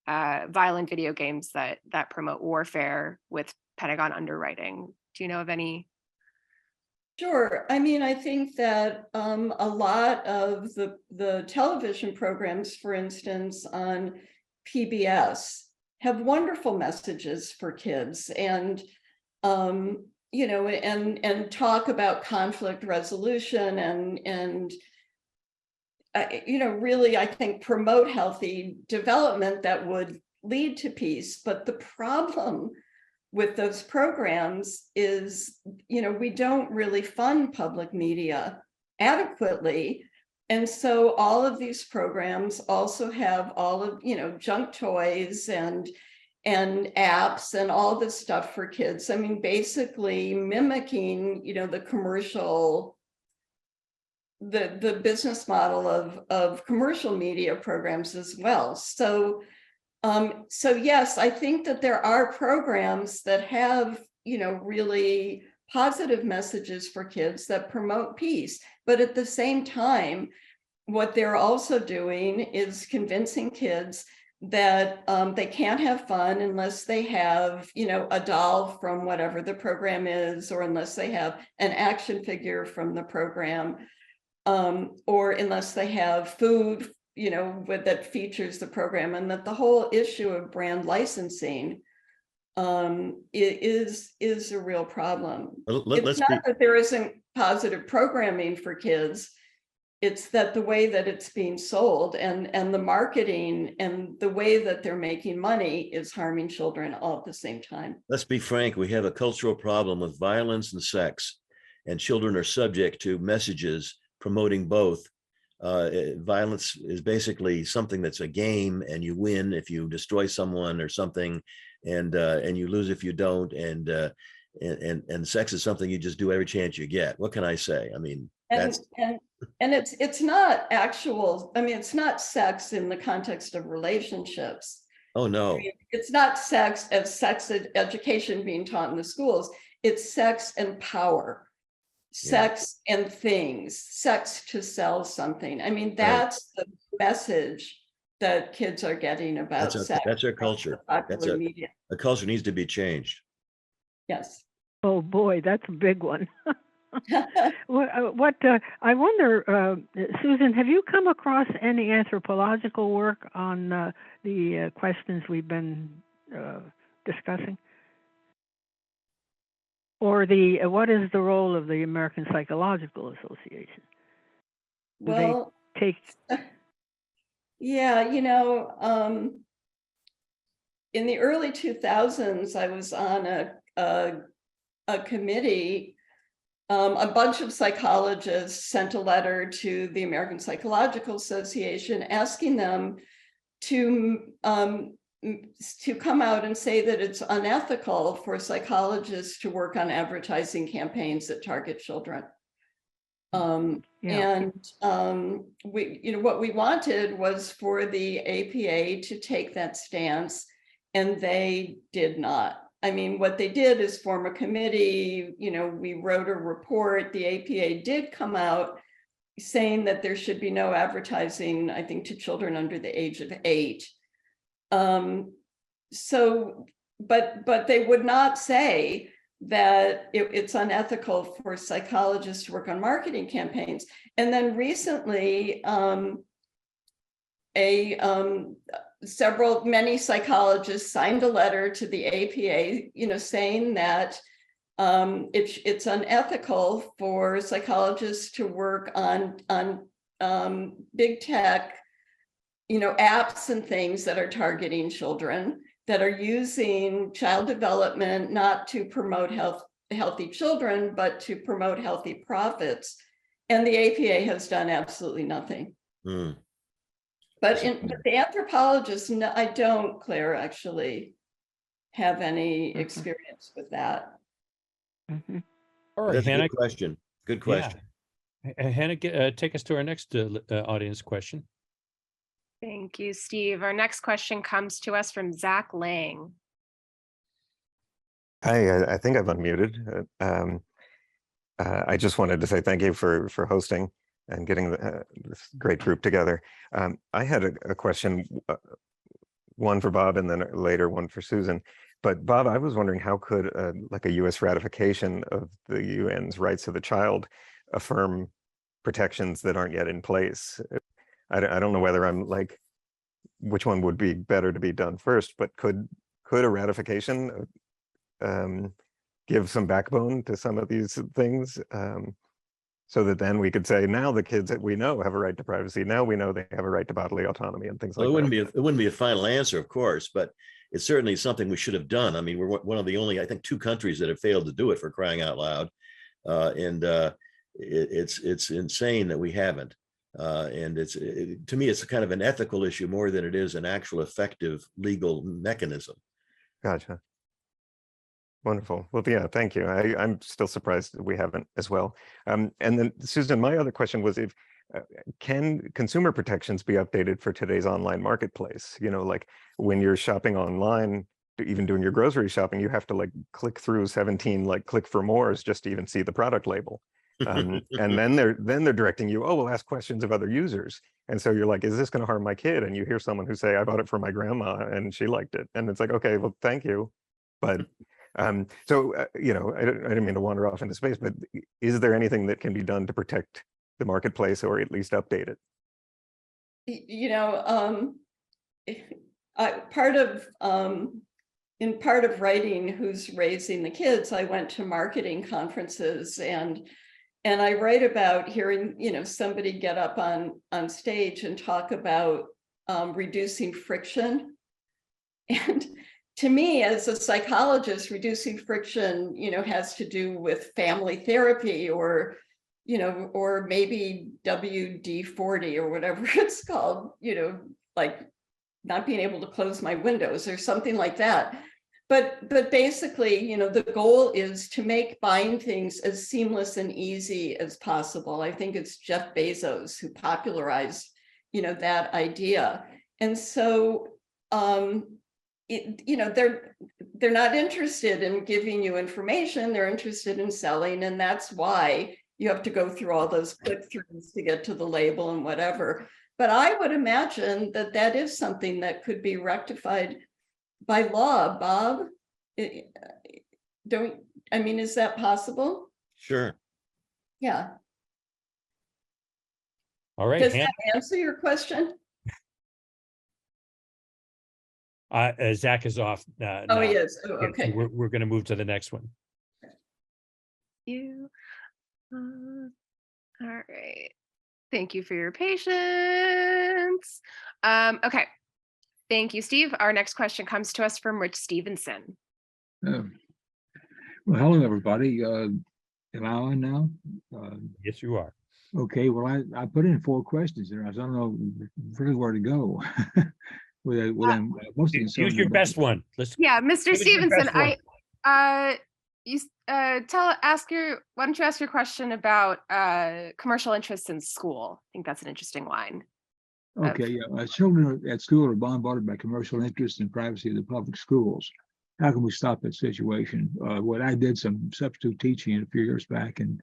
violent video games that promote warfare with Pentagon underwriting? Do you know of any? Sure. I mean, I think that a lot of the television programs, for instance, on PBS, have wonderful messages for kids, and and talk about conflict resolution and really, I think, promote healthy development that would lead to peace. But the problem with those programs is, we don't really fund public media adequately. And so all of these programs also have all of, junk toys and apps and all this stuff for kids. I mean, basically mimicking, the commercial, the business model of commercial media programs as well. So yes, I think that there are programs that have, really positive messages for kids that promote peace. But at the same time, what they're also doing is convincing kids that they can't have fun unless they have, a doll from whatever the program is, or unless they have an action figure from the program, or unless they have food, that features the program. And that the whole issue of brand licensing is a real problem. It's not that there isn't positive programming for kids. It's that the way that it's being sold and the marketing and the way that they're making money is harming children all at the same time. Let's be frank, we have a cultural problem with violence and sex, and children are subject to messages promoting both violence is basically something that's a game, and you win if you destroy someone or something, and you lose if you don't. And sex is something you just do every chance you get. What can I say? I mean, and it's not actual. I mean, it's not sex in the context of relationships. oh no, It's not sex as sex education being taught in the schools. It's sex and power, sex and things, sex to sell something. I mean, that's the message that kids are getting about sex. That's our culture. That's Popular media. the culture needs to be changed. Yes. Oh boy, that's a big one. I wonder, Susan, have you come across any anthropological work on the questions we've been discussing? Or what is the role of the American Psychological Association? Do Well, they take? yeah, in the early 2000s, I was on a committee. A bunch of psychologists sent a letter to the American Psychological Association asking them to come out and say that it's unethical for psychologists to work on advertising campaigns that target children. And what we wanted was for the APA to take that stance, and they did not. I mean, what they did is form a committee. We wrote a report. The APA did come out saying that there should be no advertising, I think, to children under the age of 8. But they would not say that it's unethical for psychologists to work on marketing campaigns. And then recently, many psychologists signed a letter to the APA, saying that it's unethical for psychologists to work on big tech, apps and things that are targeting children, that are using child development not to promote healthy children, but to promote healthy profits. And the APA has done absolutely nothing. Mm. But the anthropologists, no, I don't, Claire, actually have any experience with that. All right, That's Hannah. a good question. Good question. Yeah. Hannah, take us to our next audience question. Thank you, Steve. Our next question comes to us from Zach Lang. Hi, I think I've unmuted. I just wanted to say thank you for hosting and getting this great group together. I had a question, one for Bob and then later one for Susan. But Bob, I was wondering how could like a U.S. ratification of the UN's rights of the child affirm protections that aren't yet in place? I don't know whether I'm like, which one would be better to be done first, but could a ratification give some backbone to some of these things? So that then we could say, now the kids that we know have a right to privacy. Now we know they have a right to bodily autonomy and things like that. It wouldn't be a final answer, of course, but it's certainly something we should have done. I mean, we're one of the only, I think, 2 countries that have failed to do it, for crying out loud. It's insane that we haven't. And to me, it's kind of an ethical issue more than it is an actual effective legal mechanism. Gotcha. Wonderful. Well, yeah, thank you. I'm still surprised that we haven't as well. And then, Susan, my other question was, if can consumer protections be updated for today's online marketplace? Like when you're shopping online, even doing your grocery shopping, you have to like click through 17 like click for mores just to even see the product label. And then they're directing you, oh, we'll ask questions of other users. And so you're like, is this going to harm my kid? And you hear someone who say, I bought it for my grandma and she liked it. And it's like, okay, well, thank you. But I didn't mean to wander off into space, but is there anything that can be done to protect the marketplace or at least update it? In part of writing Who's Raising the Kids, I went to marketing conferences and I write about hearing, somebody get up on stage and talk about reducing friction. And to me, as a psychologist, reducing friction, has to do with family therapy or or maybe WD-40 or whatever it's called, like not being able to close my windows or something like that. But basically, the goal is to make buying things as seamless and easy as possible. I think it's Jeff Bezos who popularized, that idea. And so, they're not interested in giving you information. They're interested in selling, and that's why you have to go through all those click-throughs to get to the label and whatever. But I would imagine that that is something that could be rectified by law. Bob, is that possible? Sure. Yeah. All right. Does that answer your question? Zach is off. Oh, now. he is. Oh, Yeah, okay. we're going to move to the next one. You. All right. Thank you for your patience. Okay. Thank you, Steve. Our next question comes to us from Rich Stevenson. Well, hello, everybody. Am I on now? Yes, you are. Okay, well, I put in 4 questions there. I don't know really where to go. I'm mostly Use concerned your about- best one. Yeah, Mr. Give us your Stevenson, best one. why don't you ask your question about commercial interests in school? I think that's an interesting line. Okay, yeah. Children at school are bombarded by commercial interests and privacy of the public schools. How can we stop that situation? I did some substitute teaching a few years back, and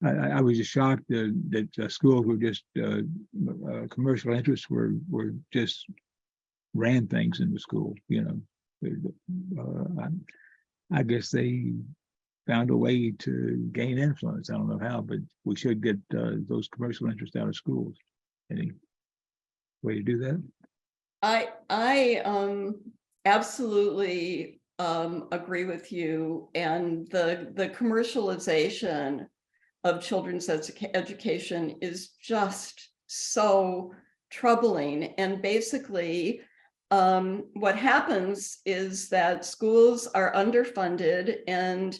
I was just shocked that schools were just commercial interests were just ran things in the school. I guess they found a way to gain influence. I don't know how, but we should get those commercial interests out of schools. Any way to do that? I absolutely agree with you. And the commercialization of children's education is just so troubling. And basically, what happens is that schools are underfunded, and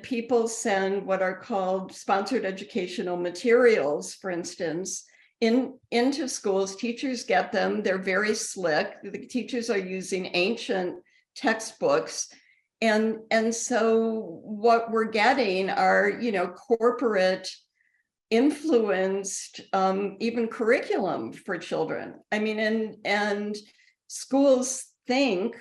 people send what are called sponsored educational materials, for instance, into schools. Teachers get them. They're very slick. The teachers are using ancient textbooks. And so what we're getting are, corporate influenced even curriculum for children. I mean, and schools think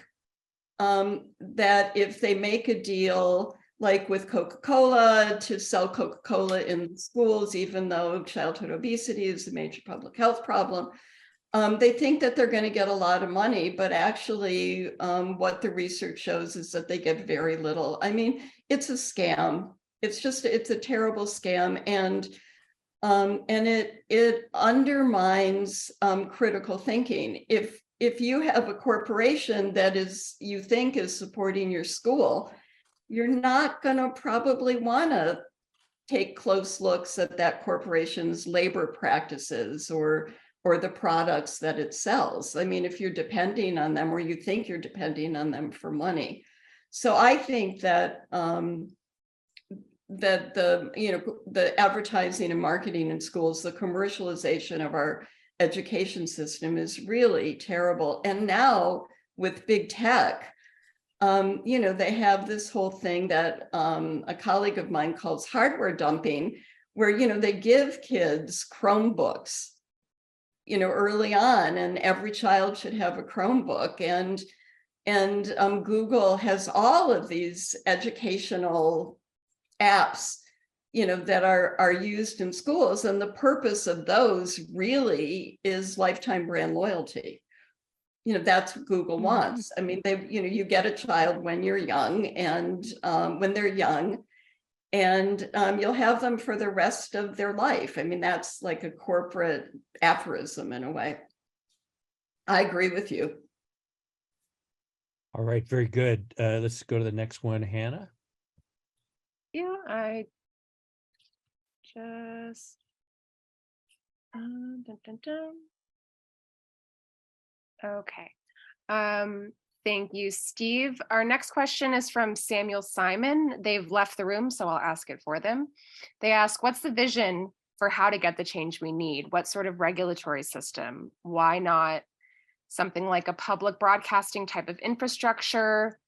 that if they make a deal like with Coca-Cola to sell Coca-Cola in schools, even though childhood obesity is a major public health problem, they think that they're going to get a lot of money, but actually what the research shows is that they get very little. I mean, it's a scam. It's a terrible scam. And it undermines critical thinking. If you have a corporation that you think is supporting your school, you're not going to probably want to take close looks at that corporation's labor practices or the products that it sells. I mean, if you're depending on them, or you think you're depending on them for money. So I think that that the advertising and marketing in schools, the commercialization of our education system is really terrible. And now with big tech, they have this whole thing that a colleague of mine calls hardware dumping, where they give kids Chromebooks early on, and every child should have a Chromebook, and Google has all of these educational apps that are used in schools, and the purpose of those really is lifetime brand loyalty. That's what Google wants. I mean, you get a child when you're young, and when they're young, and you'll have them for the rest of their life. I mean, that's like a corporate aphorism in a way. I agree with you. All right, very good. Let's go to the next one, Hannah. Yeah, I just dun, dun, dun. Okay. Thank you, Steve. Our next question is from Samuel Simon. They've left the room, so I'll ask it for them. They ask, what's the vision for how to get the change we need? What sort of regulatory system? Why not something like a public broadcasting type of infrastructure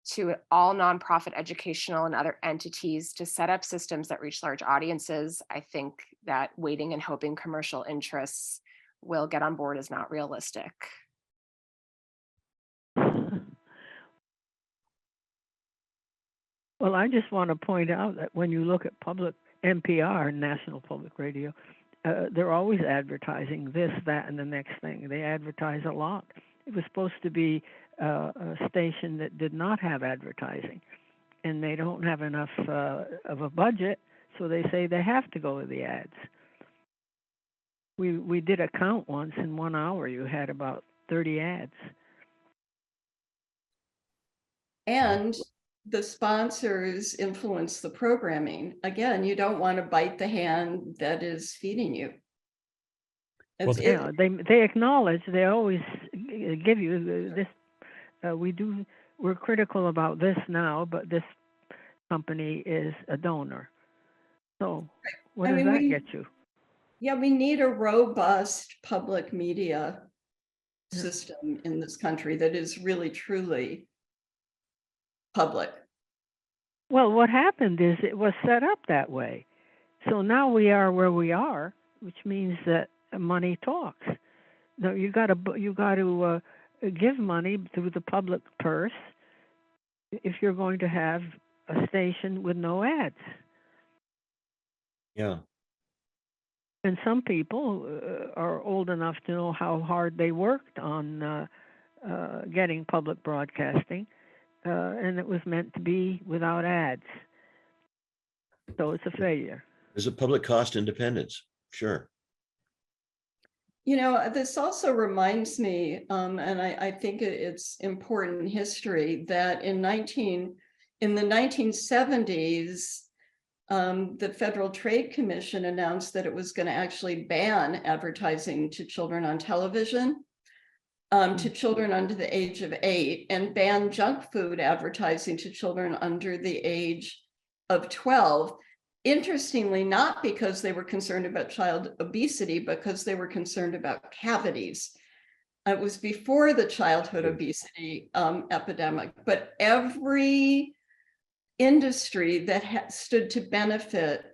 to all nonprofit educational and other entities to set up systems that reach large audiences? I think that waiting and hoping commercial interests will get on board is not realistic. Well, I just want to point out that when you look at public NPR, National Public Radio, they're always advertising this, that, and the next thing. They advertise a lot. It was supposed to be a station that did not have advertising, and they don't have enough of a budget, so they say they have to go with the ads. We did a count once. In 1 hour, you had about 30 ads. And the sponsors influence the programming. Again, you don't want to bite the hand that is feeding you. Well, Yeah, they acknowledge, they always give you this. We're critical about this now, but this company is a donor. So what does that get you? Yeah, we need a robust public media system in this country that is really, truly public. Well, what happened is it was set up that way. So now we are where we are, which means that money talks. Now you got to give money through the public purse if you're going to have a station with no ads. Yeah. And some people are old enough to know how hard they worked on getting public broadcasting. And it was meant to be without ads. So it's a failure. There's a public cost independence. Sure. You know, this also reminds me, and I think it's important history, that in the 1970s, the Federal Trade Commission announced that it was going to actually ban advertising to children on television. To children under the age of 8, and ban junk food advertising to children under the age of 12. Interestingly, not because they were concerned about child obesity, because they were concerned about cavities. It was before the childhood obesity epidemic, but every industry that stood to benefit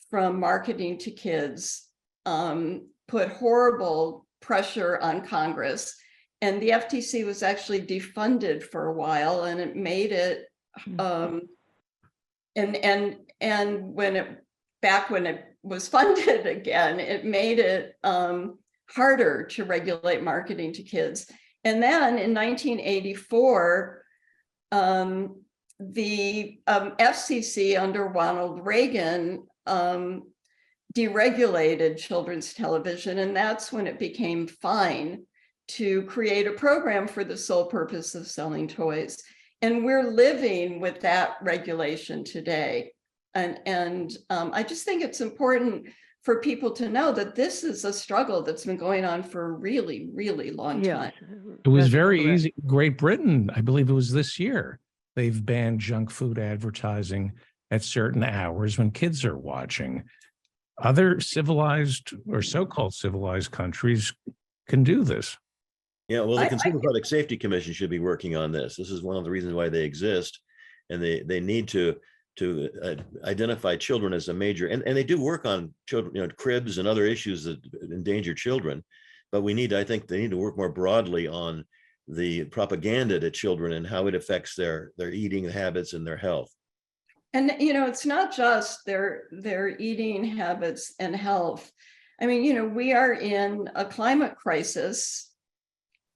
from marketing to kids put horrible pressure on Congress. And the FTC was actually defunded for a while, and it made it, and when it was funded again, it made it harder to regulate marketing to kids. And then in 1984, the FCC under Ronald Reagan deregulated children's television, and that's when it became fine to create a program for the sole purpose of selling toys. And we're living with that regulation today. And I just think it's important for people to know that this is a struggle that's been going on for a really, really long time. It was very easy. Great Britain, I believe it was this year, they've banned junk food advertising at certain hours when kids are watching. Other civilized or so-called civilized countries can do this. Yeah, well, the Consumer Product Safety Commission should be working on this. This is one of the reasons why they exist, and they need to identify children as a major, and they do work on children, cribs and other issues that endanger children. But I think they need to work more broadly on the propaganda to children and how it affects their eating habits and their health. And it's not just their eating habits and health. I mean, we are in a climate crisis.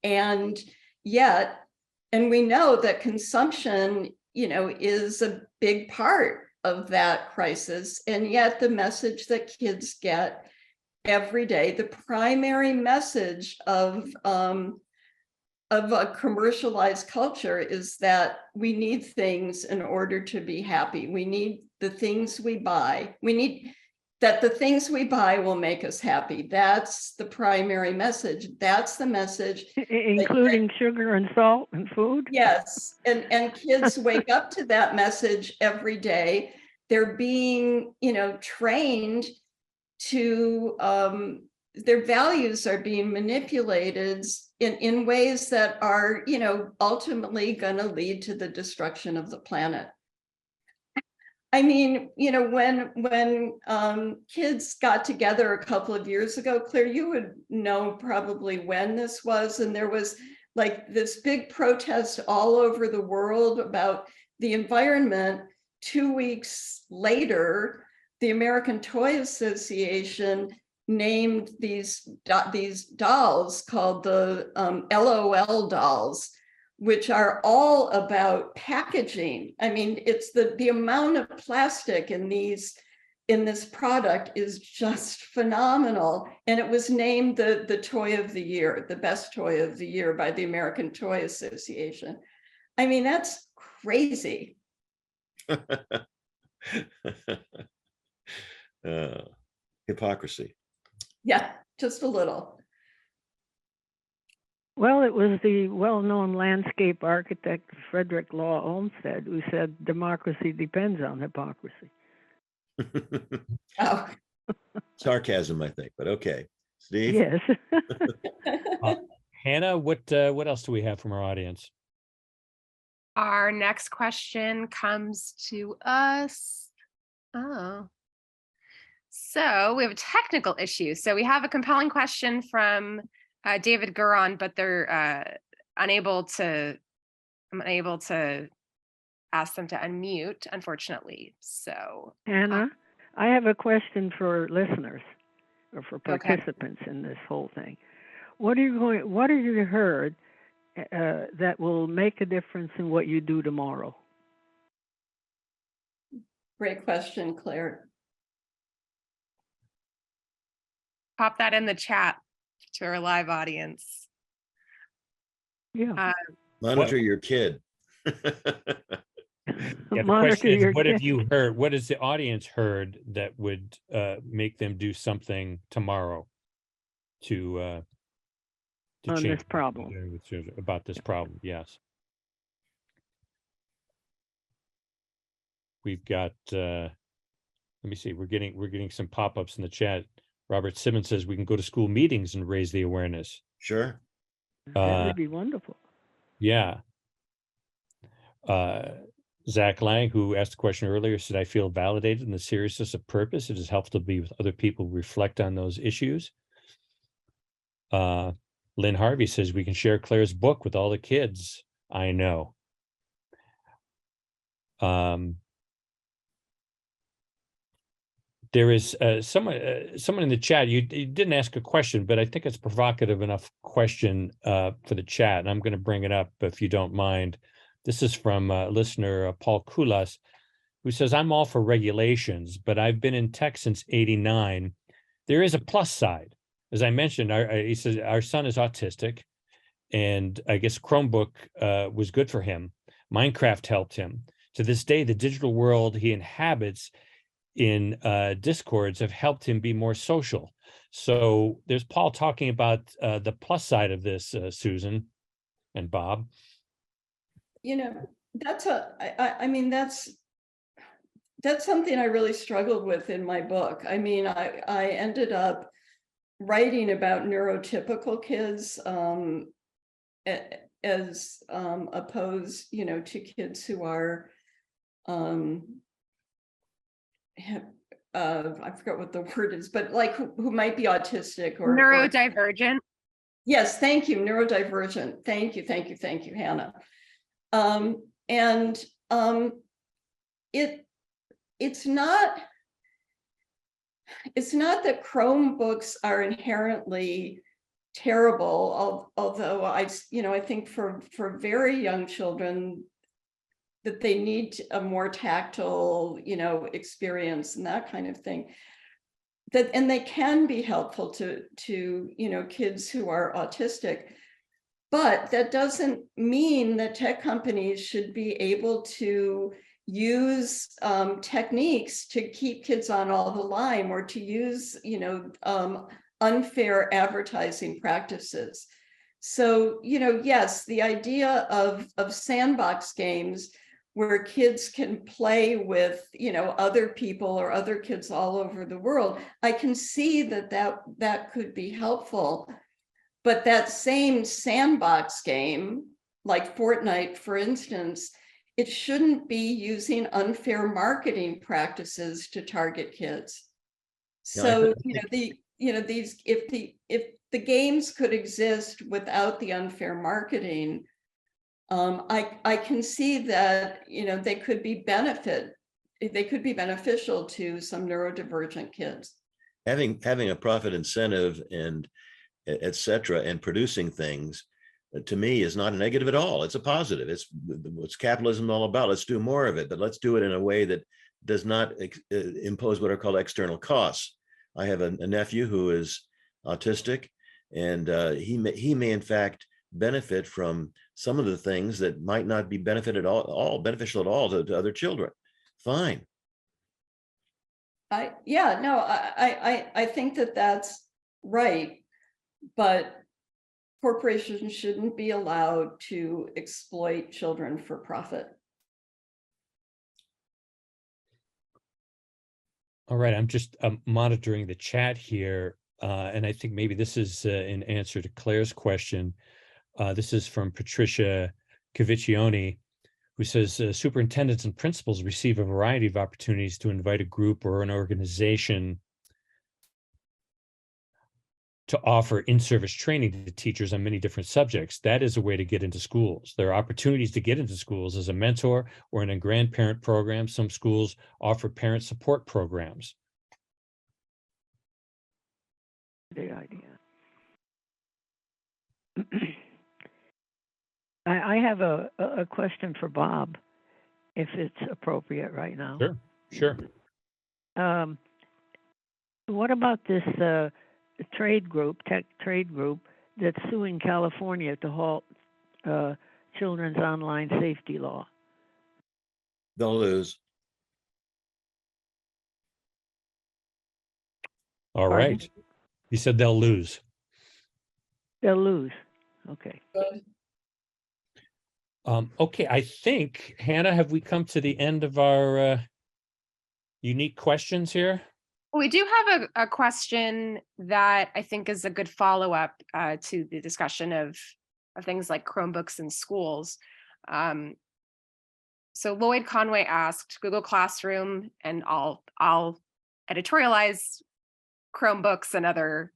And we know that consumption, is a big part of that crisis. And yet the message that kids get every day, the primary message of a commercialized culture is that we need things in order to be happy. We need the things we buy. We need that the things we buy will make us happy. That's the primary message. That's the message. Including sugar and salt and food? Yes, and kids wake up to that message every day. They're being, trained to, their values are being manipulated in ways that are, ultimately going to lead to the destruction of the planet. I mean, when kids got together a couple of years ago, Claire, you would know probably when this was, and there was like this big protest all over the world about the environment. 2 weeks later, the American Toy Association named these dolls called the LOL dolls, which are all about packaging. I mean, it's the amount of plastic in this product is just phenomenal. And it was named the toy of the year, the best toy of the year by the American Toy Association. I mean, that's crazy. Hypocrisy. Yeah, just a little. Well, it was the well-known landscape architect Frederick Law Olmsted who said democracy depends on hypocrisy. Oh. Sarcasm, I think, but okay. Steve? Yes. Hannah, what else do we have from our audience? Our next question comes to us. Oh. So we have a technical issue. So we have a compelling question from David Guron, but they're I'm unable to ask them to unmute, unfortunately. So Hannah, I have a question for listeners or for participants in this whole thing. What have you heard that will make a difference in what you do tomorrow? Great question, Claire. Pop that in the chat to our live audience. Yeah. Monitor your kid. Yeah, the question is, what have you heard? What has the audience heard that would make them do something tomorrow to on change this problem? About this problem? Yes. We've got. Let me see. We're getting some pop-ups in the chat. Robert Simmons says we can go to school meetings and raise the awareness. Sure. That would be wonderful. Yeah. Zach Lang, who asked the question earlier, said, I feel validated in the seriousness of purpose. It has helped to be with other people, reflect on those issues. Lynn Harvey says, we can share Claire's book with all the kids. I know. There is someone in the chat. You didn't ask a question, but I think it's a provocative enough question for the chat, and I'm going to bring it up if you don't mind. This is from listener Paul Kulas, who says, I'm all for regulations, but I've been in tech since '89. There is a plus side. As I mentioned, he says our son is autistic, and I guess Chromebook was good for him. Minecraft helped him. To this day, the digital world he inhabits in discords have helped him be more social. So there's Paul talking about the plus side of this, Susan and Bob. That's something I really struggled with in my book. I mean, I ended up writing about neurotypical kids as opposed, to kids who are I forgot what the word is, but like who might be autistic or neurodivergent. Yes, thank you, neurodivergent. Thank you, Hannah. It's not that Chromebooks are inherently terrible, although I think for very young children that they need a more tactile, experience and that kind of thing. And they can be helpful to kids who are autistic. But that doesn't mean that tech companies should be able to use techniques to keep kids on all the line, or to use, unfair advertising practices. So, yes, the idea of sandbox games where kids can play with, other people or other kids all over the world, I can see that could be helpful. But that same sandbox game, like Fortnite, for instance, it shouldn't be using unfair marketing practices to target kids. Yeah, So, these, if the games could exist without the unfair marketing, I can see that, they could be beneficial to some neurodivergent kids. having a profit incentive and et cetera, and producing things, to me, is not a negative at all. It's a positive. It's what's capitalism all about. Let's do more of it, but let's do it in a way that does not impose what are called external costs. I have a nephew who is autistic, and he may in fact benefit from some of the things that might not be beneficial at all to other children. Fine. I think that that's right, but corporations shouldn't be allowed to exploit children for profit. All right, I'm just monitoring the chat here, and I think maybe this is in answer to Claire's question. This is from Patricia Caviccioni, who says superintendents and principals receive a variety of opportunities to invite a group or an organization to offer in-service training to teachers on many different subjects. That is a way to get into schools. There are opportunities to get into schools as a mentor or in a grandparent program. Some schools offer parent support programs. Good idea. I have a question for Bob, if it's appropriate right now. Sure. What about this tech trade group that's suing California to halt children's online safety law? They'll lose. All Pardon? right. He said they'll lose. They'll lose. Okay. Okay, I think, Hannah, have we come to the end of our unique questions here? We do have a question that I think is a good follow-up to the discussion of things like Chromebooks in schools. So Lloyd Conway asked Google Classroom, and I'll editorialize Chromebooks and other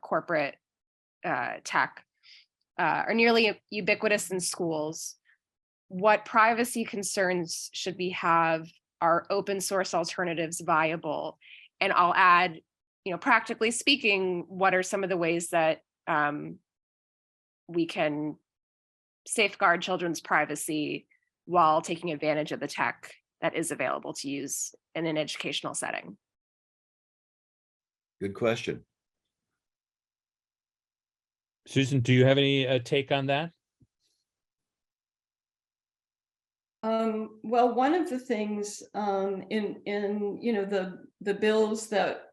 corporate tech are nearly ubiquitous in schools. What privacy concerns should we have? Are open source alternatives viable? And I'll add, practically speaking, what are some of the ways that we can safeguard children's privacy while taking advantage of the tech that is available to use in an educational setting? Good question. Susan, do you have any take on that? Well, one of the things in the bills that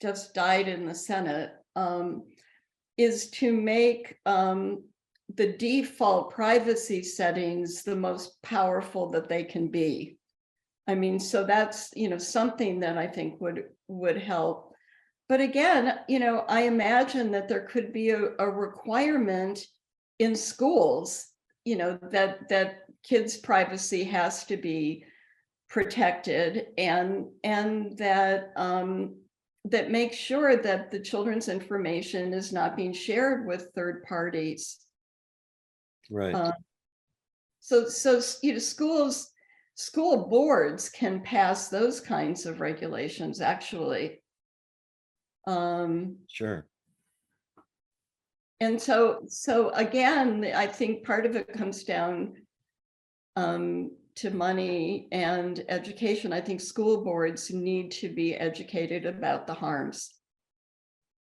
just died in the Senate is to make the default privacy settings the most powerful that they can be. I mean, so that's something that I think would help. But again, I imagine that there could be a requirement in schools, that kids' privacy has to be protected, and that that makes sure that the children's information is not being shared with third parties. Right. So school boards can pass those kinds of regulations, actually. Sure. And so again, I think part of it comes down to money and education. I think school boards need to be educated about the harms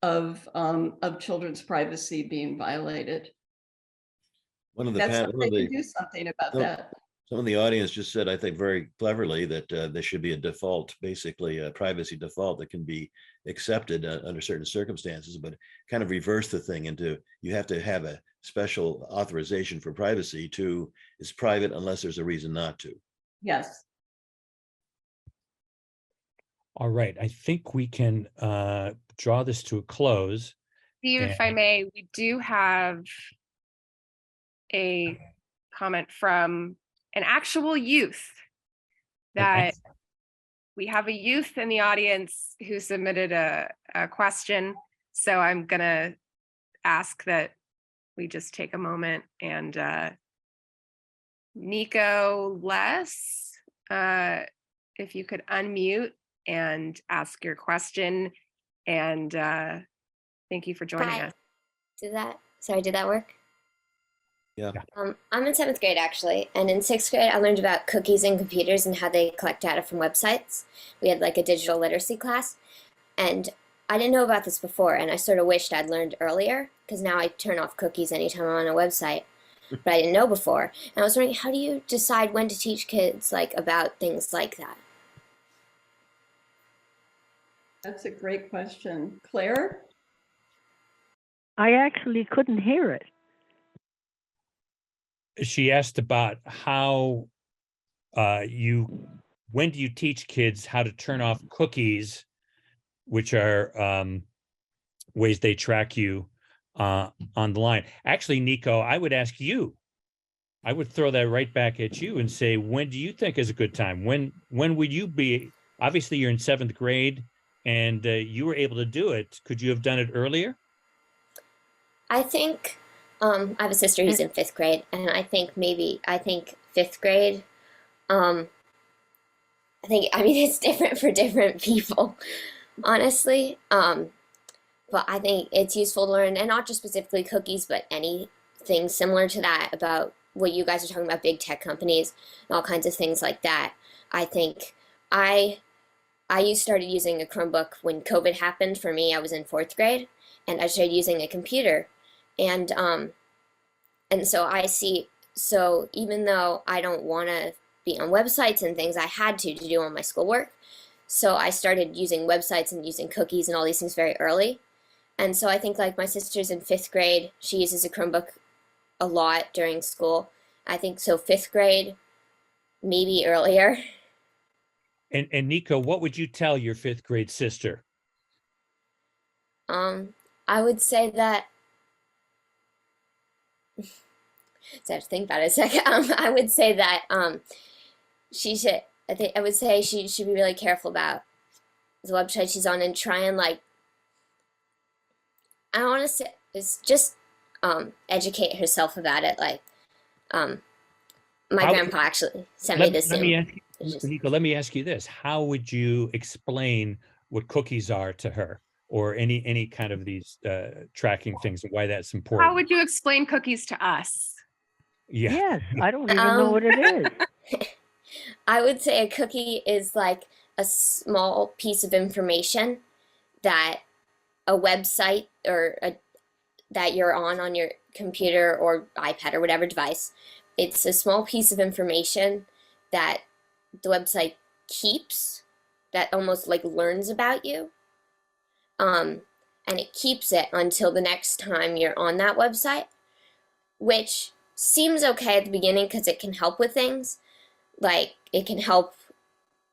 of children's privacy being violated. One of the, That's pan- what one they of can the, do something about some that. some of the audience just said, I think very cleverly, that there should be a default, basically a privacy default that can be accepted under certain circumstances, but kind of reverse the thing into, you have to have a special authorization for privacy to, it's private unless there's a reason not to. Yes. All right, I think we can draw this to a close. Steve, if I may, we do have a comment from an actual youth that we have a youth in the audience who submitted a question. So I'm gonna ask that we just take a moment and Nico Les, if you could unmute and ask your question. And thank you for joining Hi. us. Did that work? Yeah. I'm in 7th grade actually, and in 6th grade I learned about cookies and computers and how they collect data from websites. We had like a digital literacy class, and I didn't know about this before, and I sort of wished I'd learned earlier, because now I turn off cookies anytime I'm on a website, but I didn't know before. And I was wondering, how do you decide when to teach kids like about things like that? That's a great question. Claire? I actually couldn't hear it. She asked about how when do you teach kids how to turn off cookies, which are ways they track you on the line. Actually, Nico, I would ask you, I would throw that right back at you and say, when do you think is a good time? When would you be, obviously you're in 7th grade and you were able to do it. Could you have done it earlier? I think I have a sister who's in 5th grade, and I think 5th grade. I mean, it's different for different people, honestly. But I think it's useful to learn, and not just specifically cookies, but anything similar to that about what you guys are talking about, big tech companies and all kinds of things like that. I think I started using a Chromebook when COVID happened. For me, I was in 4th grade, and I started using a computer. And so I see, so even though I don't want to be on websites and things, I had to do all my schoolwork. So I started using websites and using cookies and all these things very early. And so I think like my sister's in 5th grade, she uses a Chromebook a lot during school. I think so 5th grade, maybe earlier. And Nico, what would you tell your 5th grade sister? I would say that, so I have to think about it a second. I would say that I would say she should be really careful about the website she's on and try and like, I don't want to say, it's just educate herself about it. Like, my grandpa actually sent me this. Nico, let me ask you this. How would you explain what cookies are to her, or any kind of these tracking things, and why that's important? How would you explain cookies to us? Yeah. Yes, I don't even know what it is. I would say a cookie is like a small piece of information that a website that you're on your computer or iPad or whatever device. It's a small piece of information that the website keeps, that almost like learns about you. And it keeps it until the next time you're on that website, which seems okay at the beginning because it can help with things. Like it can help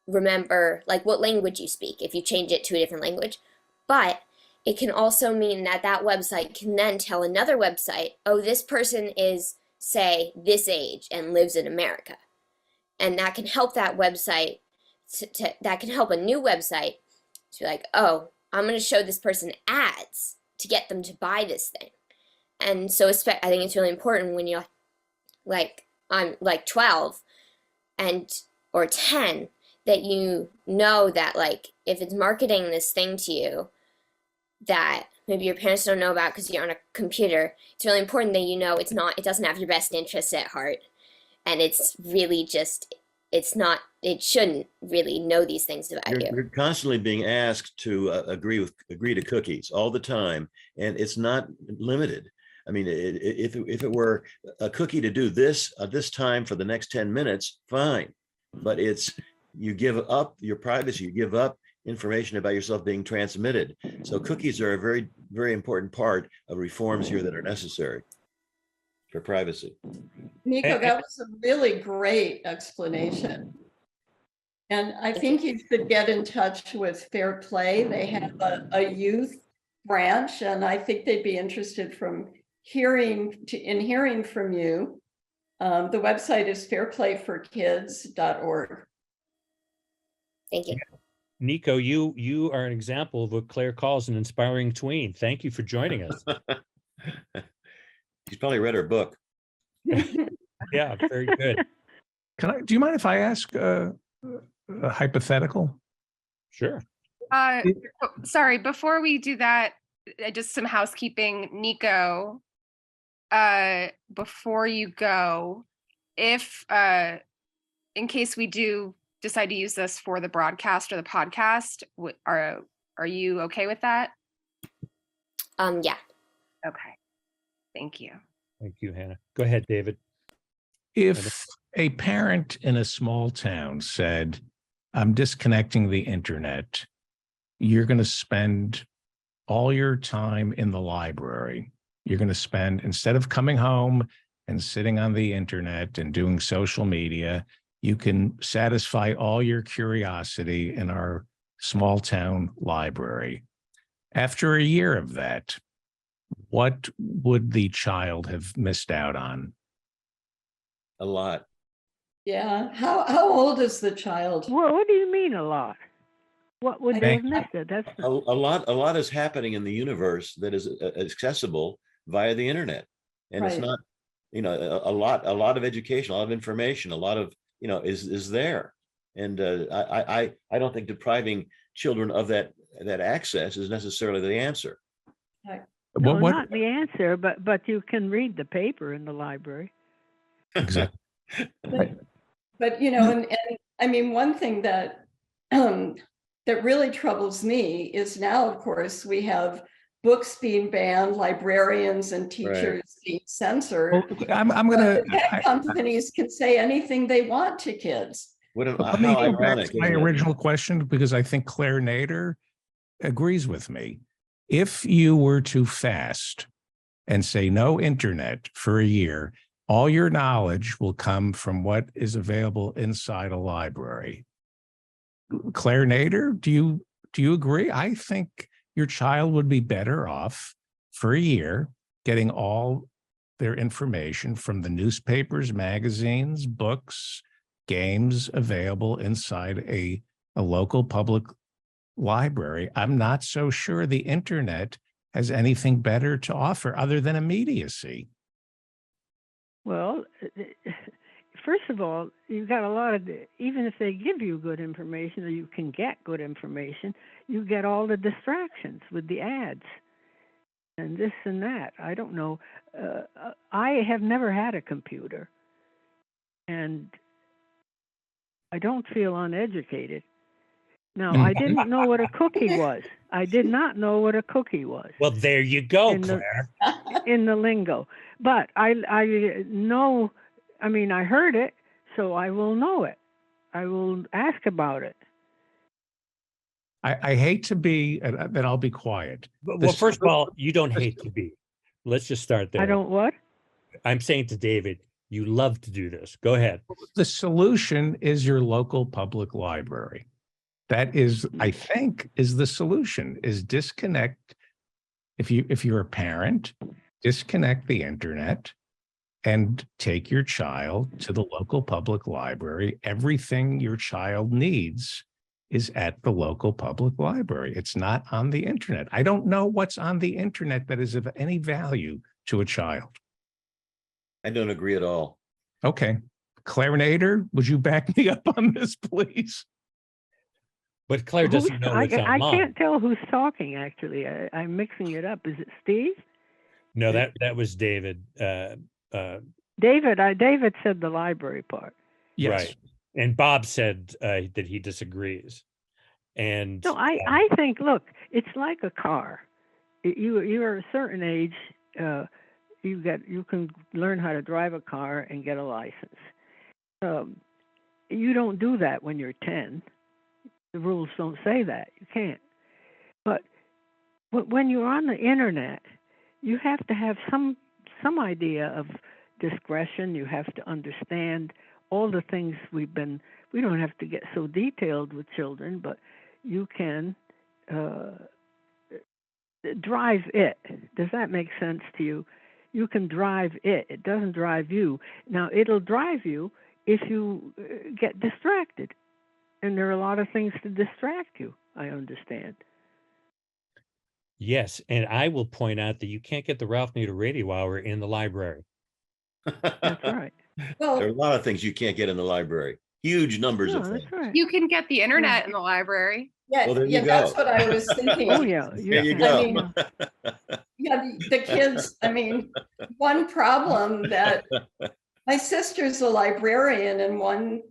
remember like what language you speak if you change it to a different language. But it can also mean that that website can then tell another website, oh, this person is, say, this age and lives in America. And that can help that website, that can help a new website to be like, oh, I'm going to show this person ads to get them to buy this thing. And so I think it's really important when you're like, I'm like 12 or 10, that you know that like if it's marketing this thing to you that maybe your parents don't know about because you're on a computer, it's really important that you know it doesn't have your best interests at heart. And it's really just, it shouldn't really know these things about you. You're constantly being asked to agree to cookies all the time, and it's not limited. I mean, if it were a cookie to do this at this time for the next 10 minutes, fine. But you give up your privacy, you give up information about yourself being transmitted. So cookies are a very, very important part of reforms here that are necessary for privacy. Nico, that was a really great explanation. And I think you should get in touch with Fair Play. They have a youth branch, and I think they'd be interested in hearing from you. The website is fairplayforkids.org. Thank you. Nico, you are an example of what Claire calls an inspiring tween. Thank you for joining us. He's probably read her book. Yeah, very good. Do you mind if I ask a hypothetical? Sure. Sorry, before we do that, just some housekeeping. Nico, before you go, if in case we do decide to use this for the broadcast or the podcast, are you okay with that? Yeah. Okay. Thank you. Thank you, Hannah. Go ahead, David. If a parent in a small town said, I'm disconnecting the internet, you're going to spend all your time in the library. You're going to spend, instead of coming home and sitting on the internet and doing social media, you can satisfy all your curiosity in our small town library. After a year of that, what would the child have missed out on? A lot. Yeah. How old is the child? Well, what do you mean a lot? What would they have missed it? That's A lot is happening in the universe that is accessible via the internet, and it's Right. not, a lot of education, a lot of information, a lot of is there, and I don't think depriving children of that access is necessarily the answer. no, not the answer, but you can read the paper in the library. Exactly. But and I mean, one thing that that really troubles me is now, of course, we have books being banned, librarians and teachers being censored. Well, I'm gonna. Companies can say anything they want to kids. Let me go back to my original question, because I think Claire Nader agrees with me. If you were to fast and say no internet for a year, all your knowledge will come from what is available inside a library. Claire Nader, do you agree? I think your child would be better off for a year getting all their information from the newspapers, magazines, books, games available inside a local public library. I'm not so sure the internet has anything better to offer other than immediacy. Well, first of all, you've got a lot of, even if they give you good information, or you can get good information, you get all the distractions with the ads and this and that. I don't know. I have never had a computer, and I don't feel uneducated. Now, I didn't know what a cookie was. I did not know what a cookie was. Well, there you go, Claire. In the lingo. But I know, I mean, I heard it, so I will know it. I will ask about it. I hate to be, then I'll be quiet. Well, first of all, you don't hate to be. Let's just start there. I don't what? I'm saying to David, you love to do this. Go ahead. The solution is your local public library. That is, I think, is the solution, is disconnect. If you're a parent, disconnect the internet and take your child to the local public library. Everything your child needs is at the local public library. It's not on the internet. I don't know what's on the internet that is of any value to a child. I don't agree at all. Okay. Claire Nader, would you back me up on this, please? But Claire doesn't know what's online. I can't tell who's talking, actually. I'm mixing it up. Is it Steve? No, that was David. David said the library part. Yes. Right. And Bob said that he disagrees. And no, I think, look, it's like a car. You're a certain age, you can learn how to drive a car and get a license. You don't do that when you're 10. The rules don't say that. You can't. But when you're on the internet, you have to have some idea of discretion. You have to understand all the things we don't have to get so detailed with children, but you can drive it. Does that make sense to you? You can drive it. It doesn't drive you. Now, it'll drive you if you get distracted. And there are a lot of things to distract you, I understand. Yes, and I will point out that you can't get the Ralph Nader Radio Hour in the library. That's right. Well, There are a lot of things you can't get in the library. Huge numbers No, of things. that's right. You can get the internet in the library. yeah, Well, there yeah, you that's go. what I was thinking. Oh, yeah. There you can. go. I mean, yeah, the kids, I mean, one problem that my sister's a librarian, and one,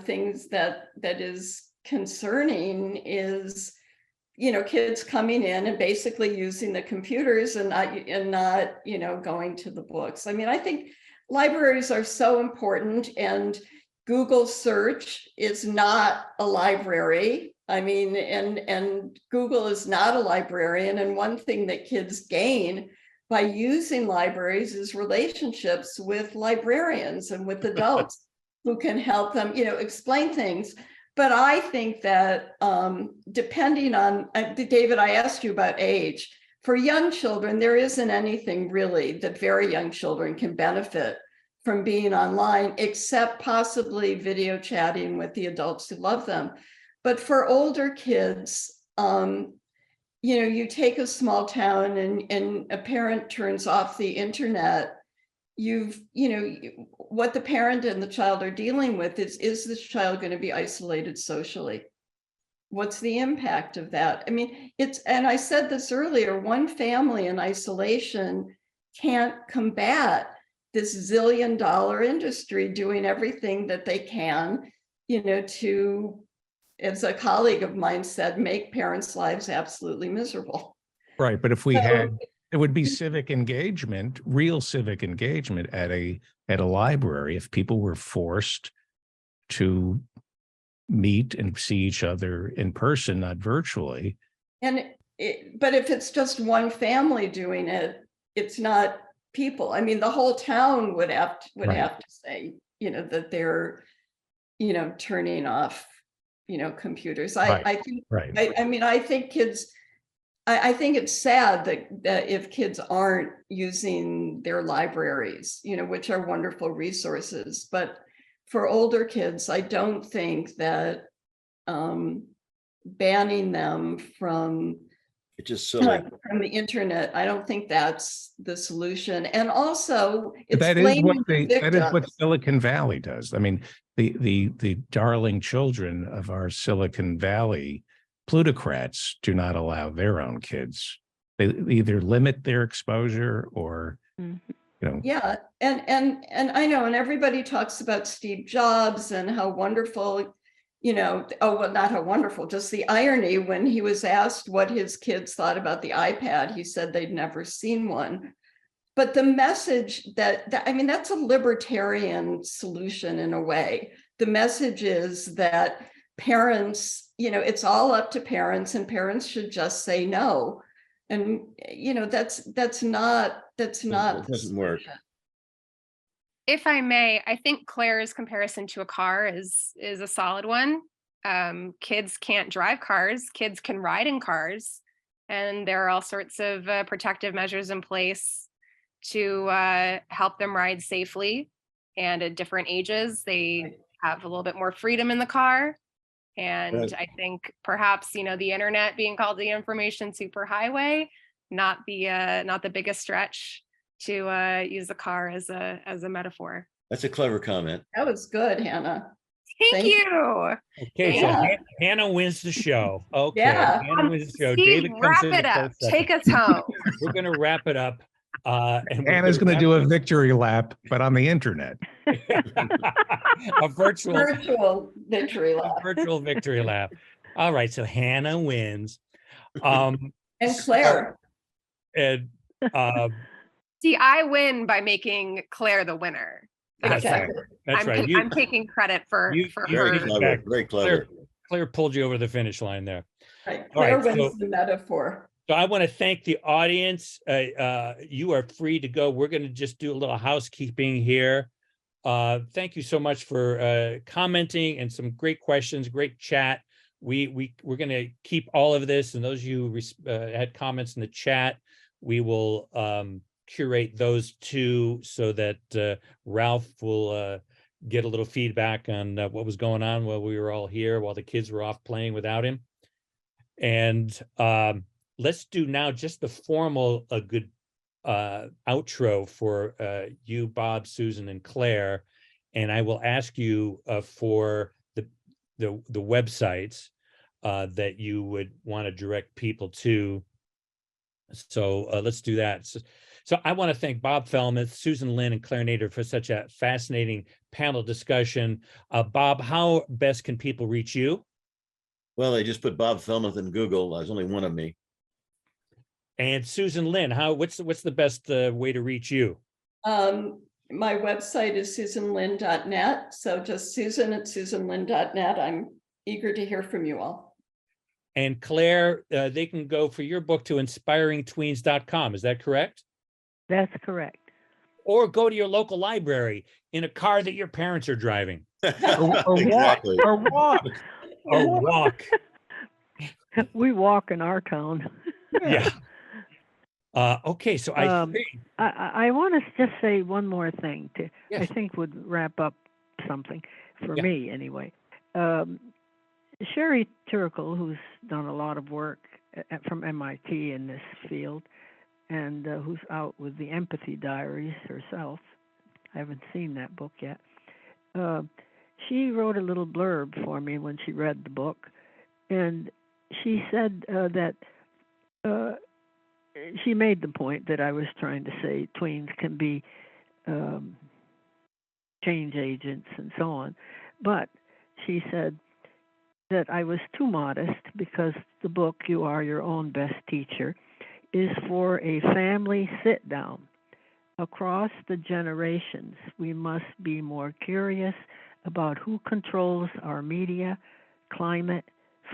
things that is concerning is, kids coming in and basically using the computers and not, going to the books. I mean, I think libraries are so important, and Google search is not a library. I mean, and Google is not a librarian. And one thing that kids gain by using libraries is relationships with librarians and with adults who can help them, explain things. But I think that depending on, David, I asked you about age. For young children, there isn't anything really that very young children can benefit from being online, except possibly video chatting with the adults who love them. But for older kids, you take a small town and a parent turns off the internet, what the parent and the child are dealing with is this child going to be isolated socially? What's the impact of that? I mean, and I said this earlier, one family in isolation can't combat this zillion-dollar industry doing everything that they can, to, as a colleague of mine said, make parents' lives absolutely miserable. Right, but if we had, it would be civic engagement, real civic engagement at a library if people were forced to meet and see each other in person, not virtually. But if it's just one family doing it, it's not people. I mean, the whole town would have to say, that they're, turning off, computers. I think, right. I mean, I think kids, I think it's sad that if kids aren't using their libraries, which are wonderful resources, but for older kids, I don't think that banning them from It's just silly. from the internet, I don't think that's the solution. And also, it's That is blaming what the that is what victims. Silicon Valley does. I mean, the darling children of our Silicon Valley plutocrats do not allow their own kids. They either limit their exposure or, Yeah, and I know, and everybody talks about Steve Jobs and how wonderful, oh, well, not how wonderful, just the irony when he was asked what his kids thought about the iPad, he said they'd never seen one. But the message I mean, that's a libertarian solution in a way. The message is that parents, it's all up to parents, and parents should just say no. And, that's not. It doesn't work. If I may, I think Claire's comparison to a car is a solid one. Kids can't drive cars, kids can ride in cars, and there are all sorts of protective measures in place to help them ride safely. And at different ages, they have a little bit more freedom in the car. And Right. I think perhaps, the internet being called the information superhighway, not the biggest stretch to use the car as a metaphor. That's a clever comment. That was good, Hannah. Thank you. Okay, so Yeah. Hannah wins the show. Okay, Yeah. Hannah wins the show. Steve, David comes wrap in it the up. close Take second. us home. We're going to wrap it up. And Anna's going to do a victory lap, but on the internet. a virtual Victory lap. virtual victory lap. All right, so Hannah wins. And Claire. And See, I win by making Claire the winner. That's Okay. right. That's right. I'm taking credit for Very her. clever, very clever. Claire pulled you over the finish line there. Right, All right, Claire wins so- the metaphor. So I want to thank the audience. You are free to go. We're going to just do a little housekeeping here. Thank you so much for commenting and some great questions, great chat. We're going to keep all of this, and those of you who had comments in the chat, we will curate those too, so that Ralph will get a little feedback on what was going on while we were all here, while the kids were off playing without him. And let's do now just the formal good outro for you, Bob, Susan, and Claire. And I will ask you for the websites that you would want to direct people to. So let's do that. So I want to thank Bob Fellmeth, Susan Linn, and Claire Nader for such a fascinating panel discussion. Bob, how best can people reach you? Well, they just put Bob Fellmeth in Google. There's only one of me. And Susan Linn, what's the best way to reach you? My website is susanlinn.net. So just Susan at susanlinn.net. I'm eager to hear from you all. And Claire, they can go for your book to inspiringtweens.com. Is that correct? That's correct. Or go to your local library in a car that your parents are driving. Or Exactly. walk. Or walk. Or walk. We walk in our town. Yeah. Okay, so I think, I want to just say one more thing I yes. think would wrap up something for Yeah. me anyway. Sherry Turkle, who's done a lot of work from MIT in this field, and who's out with the Empathy Diaries herself. I haven't seen that book yet. She wrote a little blurb for me when she read the book, and she said that she made the point that I was trying to say tweens can be change agents and so on. But she said that I was too modest because the book, You Are Your Own Best Teacher, is for a family sit-down. Across the generations, we must be more curious about who controls our media, climate,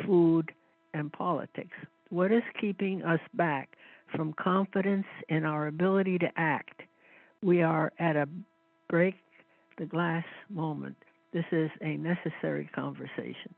food, and politics. What is keeping us back from confidence in our ability to act? We are at a break the glass moment. This is a necessary conversation.